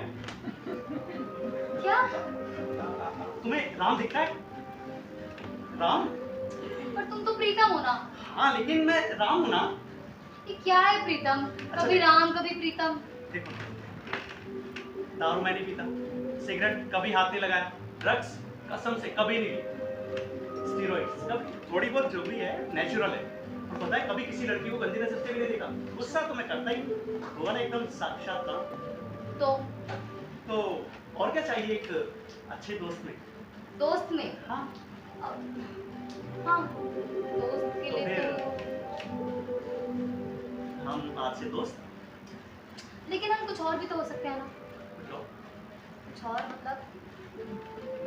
क्या? तुम्हें राम दिखता है? राम? पर तुम तो प्रीतम हो ना। हाँ लेकिन मैं राम हूं ना। ये क्या है प्रीतम? कभी राम कभी प्रीतम। देखो, दारू मैं नहीं पीता, सिगरेट कभी हाथ नहीं लगाया, ड्रग्स कसम से कभी नहीं ली, स्टीरॉइड्स कभी, थोड़ी बहुत जो भी है नेचुरल है। और पता है कभी किसी लड़की को गंदी नजर से भी नहीं देखा, गुस्सा तो मैं करता ही हूँ, हुआ ना एकदम साक्षात राम। तो और क्या चाहिए एक अच्छे दोस्त में? दोस्त में? हाँ हाँ दोस्त के तो लिए फिर तो, हम आज से दोस्त। लेकिन हम कुछ और भी तो हो सकते हैं ना। कुछ और? कुछ और मतलब?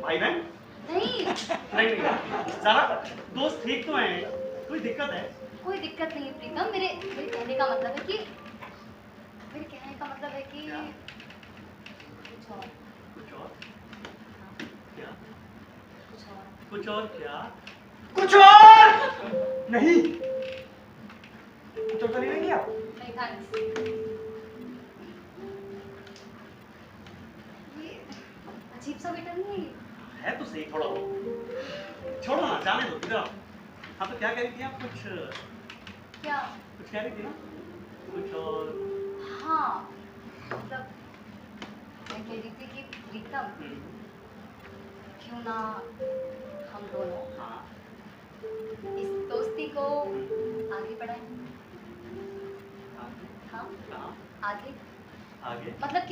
भाई बहन? नहीं नहीं नहीं सारा, दोस्त ठीक तो हैं, कोई दिक्कत है? कोई दिक्कत नहीं है प्रीतम। मेरे मेरे कहने का मतलब है कि क्या? कुछ और। कुछ और? हाँ, क्या? कुछ और। कुछ और क्या? कुछ और नहीं, कुछ और तो नहीं लेंगे आप? नहीं थैंक्स। ये अजीब सा वेटर नहीं है? है तो सही, थोड़ा बहुत छोड़ो ना, जाने दो, इधर आओ। हाँ तो क्या कह रही थी आप? कुछ क्या? कुछ कह रही थी ना, कुछ और? हाँ मतलब मैं कह रही थी कि प्रीतम क्यों ना हम दोनों हाँ इस दोस्ती को आगे बढ़ाएं। हाँ कहाँ? आगे आगे? मतलब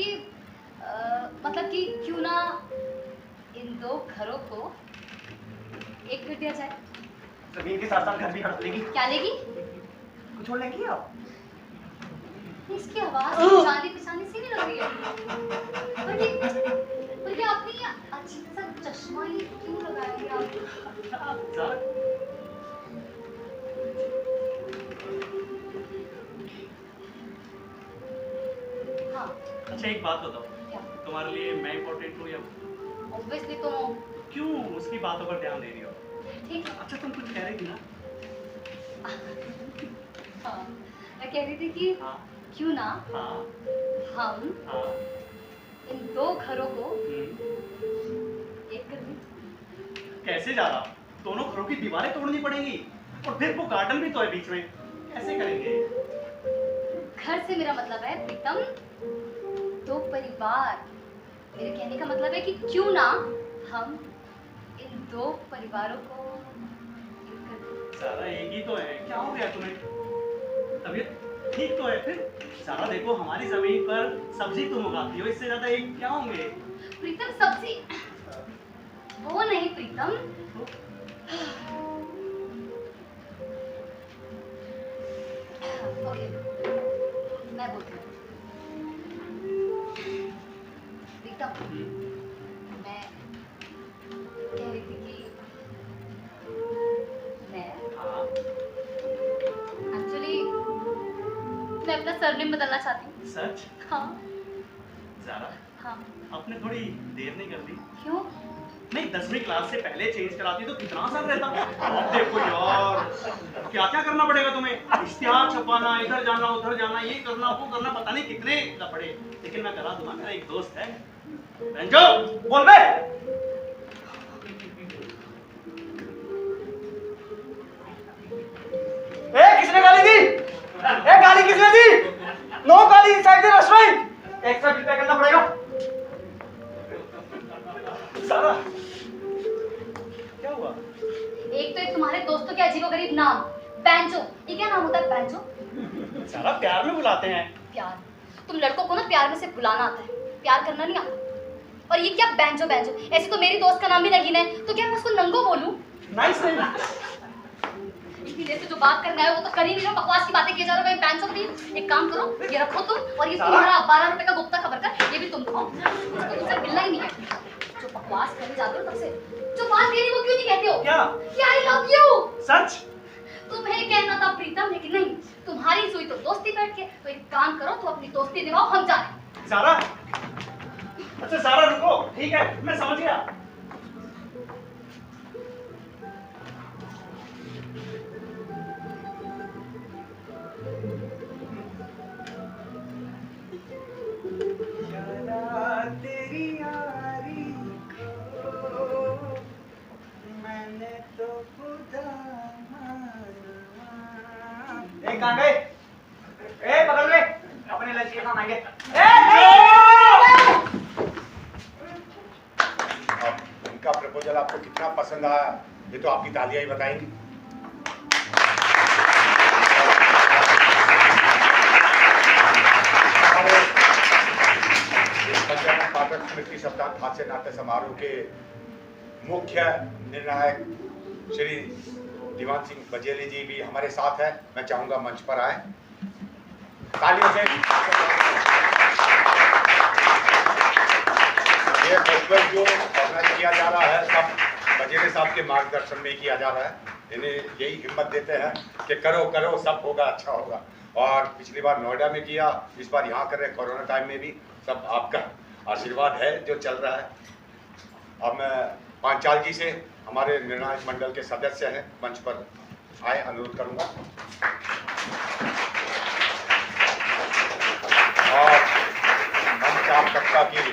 कि क्यों ना इन दो घरों को एक कर दिया जाए। जमीन के साथ साथ घर भी खरीद लेगी। क्या लेगी? कुछ और लेंगी आप? इसकी आवाज जानी पहचानी सी नहीं लग रही है। बल्कि आपने ये अजीब सा चश्मा ये क्यों लगाया है आप? ज़ारा, हाँ अच्छा एक बात बताओ, क्या? तुम्हारे लिए मैं इम्पोर्टेंट हूँ या ऑब्वियसली तो क्यों उसकी बातों पर ध्यान दे रही हो? ठीक है। अच्छा तुम कुछ कह रही थी ना? हाँ मैं कह रही थी कि हाँ क्यों ना हाँ हम हाँ इन दो घरों को हम्म। एक कर दें। कैसे जा रहा? दोनों घरों की दीवारें तोड़नी पड़ेंगी, और फिर वो गार्डन भी तो है बीच में, कैसे करेंगे? घर से मेरा मतलब है प्रीतम दो परिवार। मेरे कहने का मतलब है कि क्यों ना हम इन दो परिवारों को एक कर दें। सारा एक ही तो है, क्या हो गया तुम्हें? तबीयत ठीक तो है फिर? सारा देखो, हमारी जमीन पर सब्जी तुम उगाती हो, इससे ज्यादा एक क्या होंगे? प्रीतम सब्जी वो नहीं प्रीतम, ओके मैं मैं बोलती हूँ। प्रीतम, मैं कह रही थी कि मैं एक्चुअली मैं अपना सरनेम बदलना चाहती हूँ। सच? हाँ ज़ारा, हाँ। आपने थोड़ी देर नहीं कर दी? क्यों? नहीं, 10वीं क्लास से पहले चेंज कराती तो कितना आसान रहता। अब देखो यार, क्या क्या करना पड़ेगा तुम्हें, इश्तिहार छपवाना, इधर जाना उधर जाना, ये करना वो करना, पता नहीं कितने लफड़े। लेकिन मैं करा दूंगा, मेरा एक दोस्त है रंजो, बोल बे। किसने गाली दी? गाली किसने दी? नो गाली inside the restaurant. Extra bill pay करना पड़ेगा। सारा, क्या हुआ? एक तो एक तुम्हारे दोस्तों के अजीबोगरीब नाम, बैंचो। ये क्या नाम होता है, बैंचो? सारा, प्यार में बुलाते हैं। प्यार? तुम लड़कों को ना प्यार में सिर्फ बुलाना आता है, प्यार करना नहीं आता। और ये क्या बैंचो बैंचो? ऐसे तो मेरी दोस्त का नाम भी नगीन है, तो क्या मैं उसको नंगो बोलूं? Nice name. इतनी देर से जो बात करना है वो तो कर ही नहीं रहा, बकवास की बातें किए जा रहे हो। बैंचो नहीं, एक काम करो, ये रखो तुम, और ये तुम्हारा 12 रुपए का गुप्ता खबर का ये भी तुम खाओ। मुझको तुमसे मिलना ही नहीं है। जो बकवास करने जाते हो तब से, जो बात कह रही वो क्यों नहीं कहते हो? क्या? कि आई लव यू। सच? तुम्हें कहना था प्रीतम, लेकिन नहीं, तुम्हारी सुई तो दोस्ती बैठ के। तो एक काम करो, तुम अपनी दोस्ती निभाओ, हम जा रहे हैं। सारा, अच्छा सारा रुको, ठीक है, मैं समझ गया। तेरी यारी को मैंने तो खुदा माना। कहाँ गए? पकड़ ले, अपने लंच के काम आएंगे। उनका प्रपोजल आपको कितना पसंद आया, ये तो आपकी तालियां ही बताएंगी। पंचायत पाठक स्मृति सप्ताह हास्य नाट्य समारोह के मुख्य निर्णायक श्री दीवान सिंह बजेली जी भी हमारे साथ है। मैं चाहूंगा मंच पर आए, तालियों से। ये फेस्टिवल जो ऑर्गेनाइज किया जा रहा है सब बजेले साहब के मार्गदर्शन में किया जा रहा है। इन्हें यही हिम्मत देते हैं कि करो करो, सब होगा, अच्छा होगा। और पिछली बार नोएडा में किया, इस बार यहाँ कर रहे, कोरोना टाइम में भी। सब आपका आशीर्वाद है जो चल रहा है। अब मैं पांचाल जी से, हमारे निर्णायक मंडल के सदस्य हैं, मंच पर आए, अनुरोध करूंगा। और मंच आप कक्षा की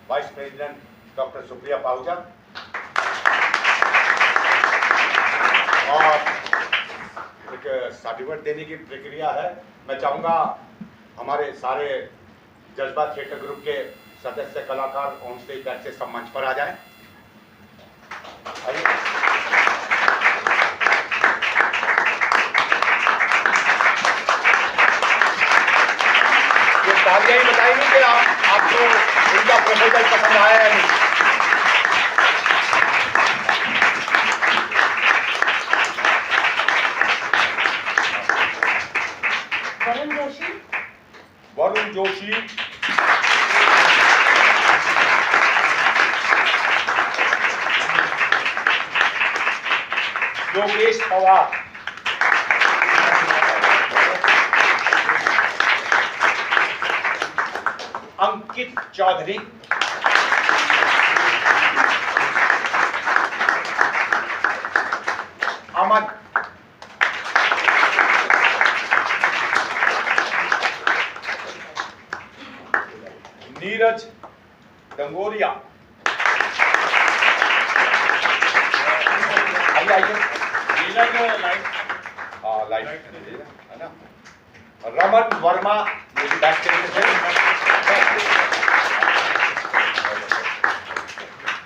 vice president doctor Supriya Pahuja और एक सर्टिफिकेट देने की प्रक्रिया है। मैं चाहूंगा हमारे सारे जज्बा थिएटर ग्रुप के सदस्य कलाकार ऑन स्टेज बैठ से सब मंच पर आ जाएं। आइए। ये तालियां ही बताएंगे कि आपको उनका प्रपोजल पसंद आया या नहीं। वरुण जोशी, योगेश पवार, अंकित चौधरी, अमन, नीरज डंगोरिया, आइए नीरज लाइट, हाँ लाइट है ना। रमन वर्मा, ये भी बैक से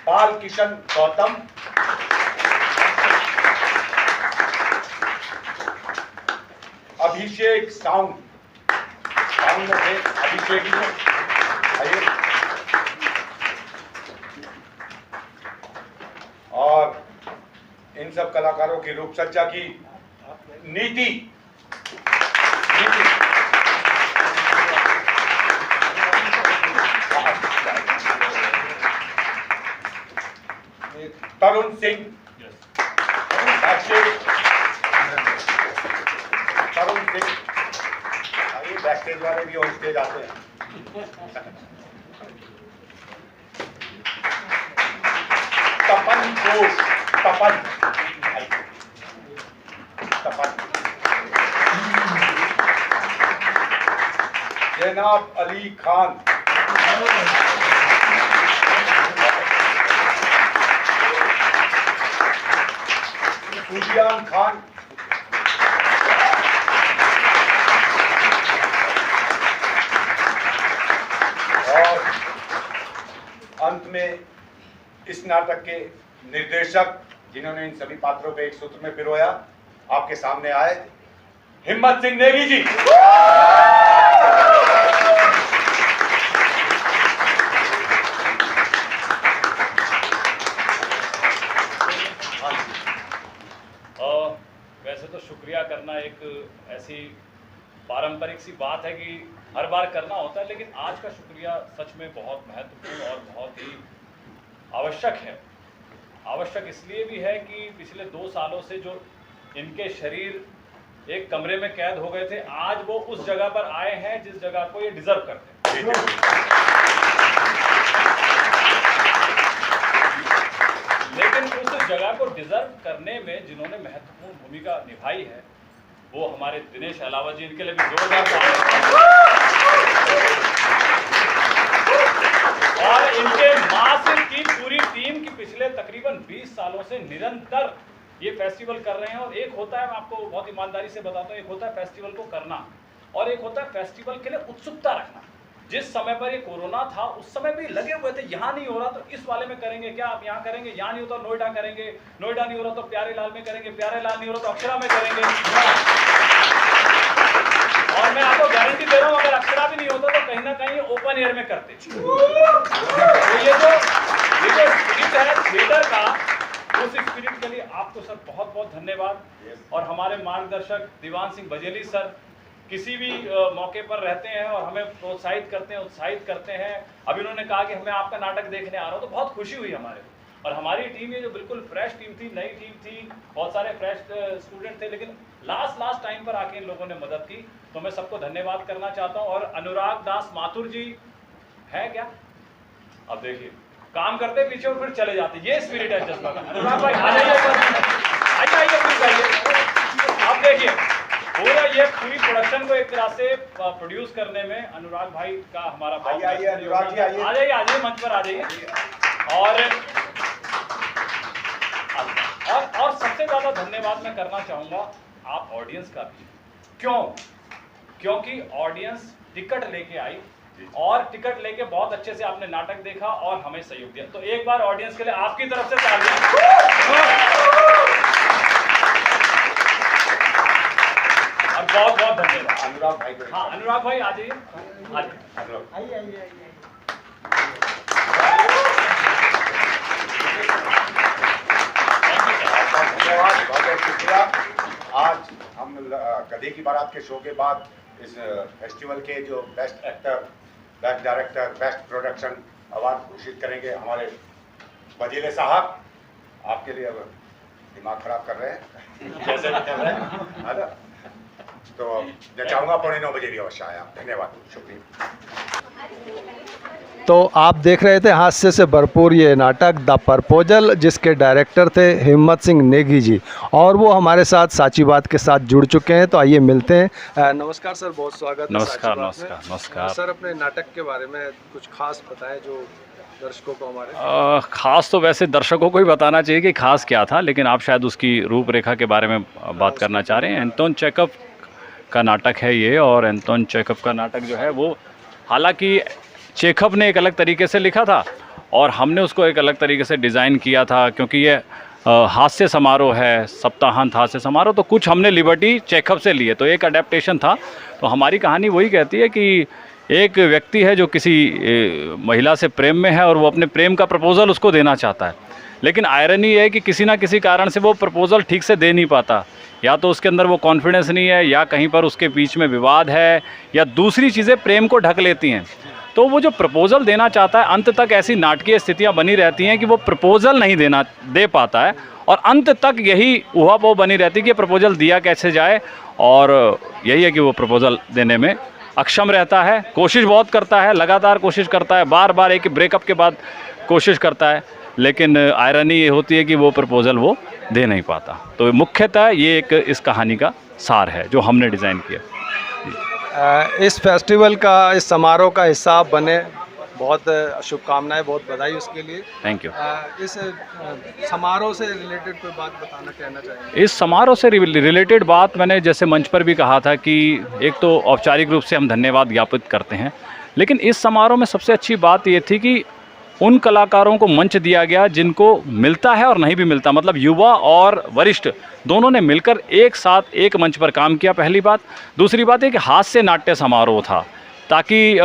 पाल किशन गौतम, अभिषेक साउंड में थे, अभिषेक जी आइए। और इन सब कलाकारों की रूप सज्जा की नीति तरुण सिंह। तरुण सिंह, अभी बैकस्टेज वाले भी ऑन स्टेज आते हैं। तपन घोष, तपन जैनाब अली खान, सूफियान खान, और अंत में इस नाटक के निर्देशक जिन्होंने इन सभी पात्रों को एक सूत्र में पिरोया, आपके सामने आए हिम्मत सिंह नेगी जी। वैसे तो शुक्रिया करना एक ऐसी पारंपरिक सी बात है कि हर बार करना होता है, लेकिन आज का शुक्रिया सच में बहुत महत्वपूर्ण और बहुत ही आवश्यक है। आवश्यक इसलिए भी है कि पिछले 2 सालों से जो इनके शरीर एक कमरे में कैद हो गए थे, आज वो उस जगह पर आए हैं जिस जगह को ये डिजर्व करते हैं। लेकिन उस जगह को डिजर्व करने में जिन्होंने महत्वपूर्ण भूमिका निभाई है वो हमारे दिनेश अलावा जी, इनके लिए भी जोरदार और इनके मासिक की पूरी टीम की पिछले तकरीबन 20 सालों से निरंतर ये फेस्टिवल कर रहे हैं। और एक होता है, मैं आपको बहुत ईमानदारी से बताता हूँ, एक होता है फेस्टिवल को करना और एक होता है फेस्टिवल के लिए उत्सुकता रखना। जिस समय पर ये कोरोना था उस समय भी लगे हुए थे, यहाँ नहीं हो रहा तो इस वाले में करेंगे क्या, आप यहाँ करेंगे, यहाँ नहीं होता तो नोएडा करेंगे, नोएडा नहीं हो रहा तो प्यारे लाल में करेंगे, प्यारे लाल नहीं हो रहा तो अक्षरा में करेंगे। और मैं आपको गारंटी दे रहा हूँ अगर अक्षरा भी नहीं होता तो कहीं ना कहीं ओपन एयर में करते। तो ये जो स्पिरिट है थिएटर का, उस स्पिरिट के लिए आपको सर बहुत बहुत धन्यवाद। और हमारे मार्गदर्शक दीवान सिंह बजेली सर किसी भी मौके पर रहते हैं और हमें प्रोत्साहित करते हैं, उत्साहित करते हैं। अभी उन्होंने कहा कि मैं आपका नाटक देखने आ रहा हूँ, तो बहुत खुशी हुई हमारे को। और हमारी टीम ये जो बिल्कुल फ्रेश टीम थी, नई टीम थी, बहुत सारे फ्रेश स्टूडेंट थे, लेकिन लास्ट टाइम पर आके इन लोगों ने मदद की, तो मैं सबको धन्यवाद करना चाहता हूँ। और अनुराग दास माथुर जी है क्या, अब देखिए काम करते पीछे और फिर चले जाते, ये स्पिरिट है जज्बा का। अनुराग भाई आ जाइए, आइए प्लीज आइए। अब देखिए पूरा ये पूरी प्रोडक्शन को एक तरह से प्रोड्यूस करने में अनुराग भाई का हमारा आइए अनुराग जी, आइए, आ जाइए मंच पर आ जाइए। और सबसे ज्यादा धन्यवाद मैं करना चाहूंगा आप ऑडियंस का भी। क्यों? क्योंकि ऑडियंस टिकट लेके आई और टिकट लेके बहुत अच्छे से आपने नाटक देखा और हमें सहयोग दिया। तो एक बार ऑडियंस के लिए आपकी तरफ से तालियां। बहुत बहुत धन्यवाद अनुराग भाई को। हाँ अनुराग भाई आ जाइए, आइए। धन्यवाद, बहुत शुक्रिया। आज हम गधे की बारात के शो के बाद इस फेस्टिवल के जो best actor, best director, best production award घोषित करेंगे हमारे बजीले साहब। आपके लिए अब दिमाग खराब कर रहे हैं जैसे भी कर रहे हैं, है ना? तो मैं चाहूँगा 9:15 बजे भी अवश्य आया। धन्यवाद, शुक्रिया। तो आप देख रहे थे हास्य से भरपूर ये नाटक द प्रपोजल, जिसके डायरेक्टर थे हिम्मत सिंह नेगी जी, और वो हमारे साथ साची बात के साथ जुड़ चुके हैं। तो आइए मिलते हैं। नमस्कार सर, बहुत स्वागत है। नमस्कार साची बात में। नमस्कार नमस्कार सर, अपने नाटक के बारे में कुछ खास बताएं जो दर्शकों को हमारे। खास तो वैसे दर्शकों को ही बताना चाहिए कि खास क्या था, लेकिन आप शायद उसकी रूपरेखा के बारे में बात करना चाह रहे हैं। एंटोन चेखव का नाटक है ये, और एंटोन चेखव का नाटक जो है वो, हालांकि चेखव ने एक अलग तरीके से लिखा था और हमने उसको एक अलग तरीके से डिज़ाइन किया था, क्योंकि ये हास्य समारोह है, सप्ताहांत हास्य समारोह, तो कुछ हमने लिबर्टी चेखव से लिए, तो एक अडेप्टेशन था। तो हमारी कहानी वही कहती है कि एक व्यक्ति है जो किसी महिला से प्रेम में है और वो अपने प्रेम का प्रपोज़ल उसको देना चाहता है, लेकिन आयरनी है कि किसी ना किसी कारण से वो प्रपोज़ल ठीक से दे नहीं पाता। या तो उसके अंदर वो कॉन्फिडेंस नहीं है, या कहीं पर उसके बीच में विवाद है, या दूसरी चीज़ें प्रेम को ढक लेती हैं। तो वो जो प्रपोज़ल देना चाहता है अंत तक ऐसी नाटकीय स्थितियां बनी रहती हैं कि वो प्रपोज़ल नहीं दे पाता है, और अंत तक यही ऊहापोह बनी रहती है कि प्रपोज़ल दिया कैसे जाए, और यही है कि वो प्रपोज़ल देने में अक्षम रहता है। कोशिश बहुत करता है, लगातार कोशिश करता है, बार बार एक ब्रेकअप के बाद कोशिश करता है, लेकिन आयरनी ये होती है कि वो प्रपोज़ल वो दे नहीं पाता। तो मुख्यतः ये एक इस कहानी का सार है जो हमने डिज़ाइन किया। इस फेस्टिवल का, इस समारोह का हिस्सा आप बने, बहुत शुभकामनाएं, बहुत बधाई उसके लिए। Thank you. इस समारोह से रिलेटेड कोई बात कहना चाहिए? इस समारोह से रिलेटेड बात मैंने जैसे मंच पर भी कहा था कि एक तो औपचारिक रूप से हम धन्यवाद ज्ञापित करते हैं, लेकिन इस समारोह में सबसे अच्छी बात ये थी कि उन कलाकारों को मंच दिया गया जिनको मिलता है और नहीं भी मिलता, मतलब युवा और वरिष्ठ दोनों ने मिलकर एक साथ एक मंच पर काम किया, पहली बात। दूसरी बात है कि हास्य नाट्य समारोह था, ताकि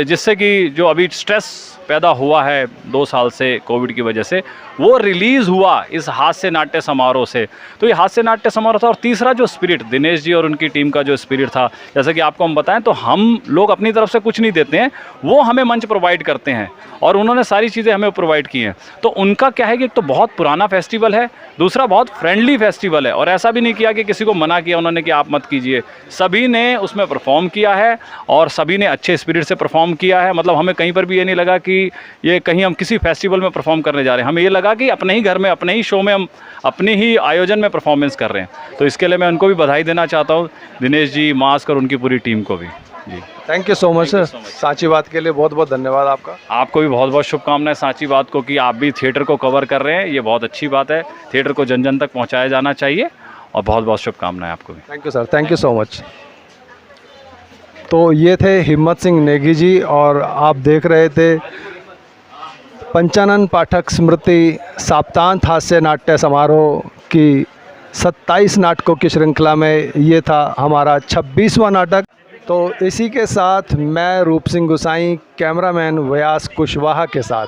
जिससे कि जो अभी स्ट्रेस पैदा हुआ है 2 साल से कोविड की वजह से, वो रिलीज़ हुआ इस हास्य नाट्य समारोह से। तो ये हास्य नाट्य समारोह था। और तीसरा जो स्पिरिट, दिनेश जी और उनकी टीम का जो स्पिरिट था, जैसे कि आपको हम बताएं तो हम लोग अपनी तरफ से कुछ नहीं देते हैं, वो हमें मंच प्रोवाइड करते हैं और उन्होंने सारी चीज़ें हमें प्रोवाइड की हैं। तो उनका क्या है कि एक तो बहुत पुराना फेस्टिवल है, दूसरा बहुत फ्रेंडली फेस्टिवल है, और ऐसा भी नहीं किया कि किसी को मना किया उन्होंने कि आप मत कीजिए। सभी ने उसमें परफॉर्म किया है और सभी ने अच्छे स्पिरिट से परफॉर्म किया है। मतलब हमें कहीं पर भी ये नहीं लगा कि ये कहीं हम किसी फेस्टिवल में परफॉर्म करने जा रहे हैं, हमें ये लगा कि अपने ही घर में, अपने ही शो में, हम अपने ही आयोजन में परफॉर्मेंस कर रहे हैं। तो इसके लिए मैं उनको भी बधाई देना चाहता हूँ, दिनेश जी, मास्क और उनकी पूरी टीम को भी। जी, thank you so much sir. सांची बात के लिए बहुत बहुत धन्यवाद आपका। आपको भी बहुत बहुत शुभकामनाएं सांची बात को, कि आप भी थिएटर को कवर कर रहे हैं, ये बहुत अच्छी बात है। थिएटर को जन जन तक पहुंचाया जाना चाहिए, और बहुत बहुत शुभकामनाएं आपको भी। Thank you sir, thank you so much. तो ये थे हिम्मत सिंह नेगी जी, और आप देख रहे थे पंचानन पाठक स्मृति सप्तांत हास्य नाट्य समारोह की 27 नाटकों की श्रृंखला में ये था हमारा 26वां नाटक। तो इसी के साथ मैं रूप सिंह गुसाई, कैमरामैन व्यास कुशवाहा के साथ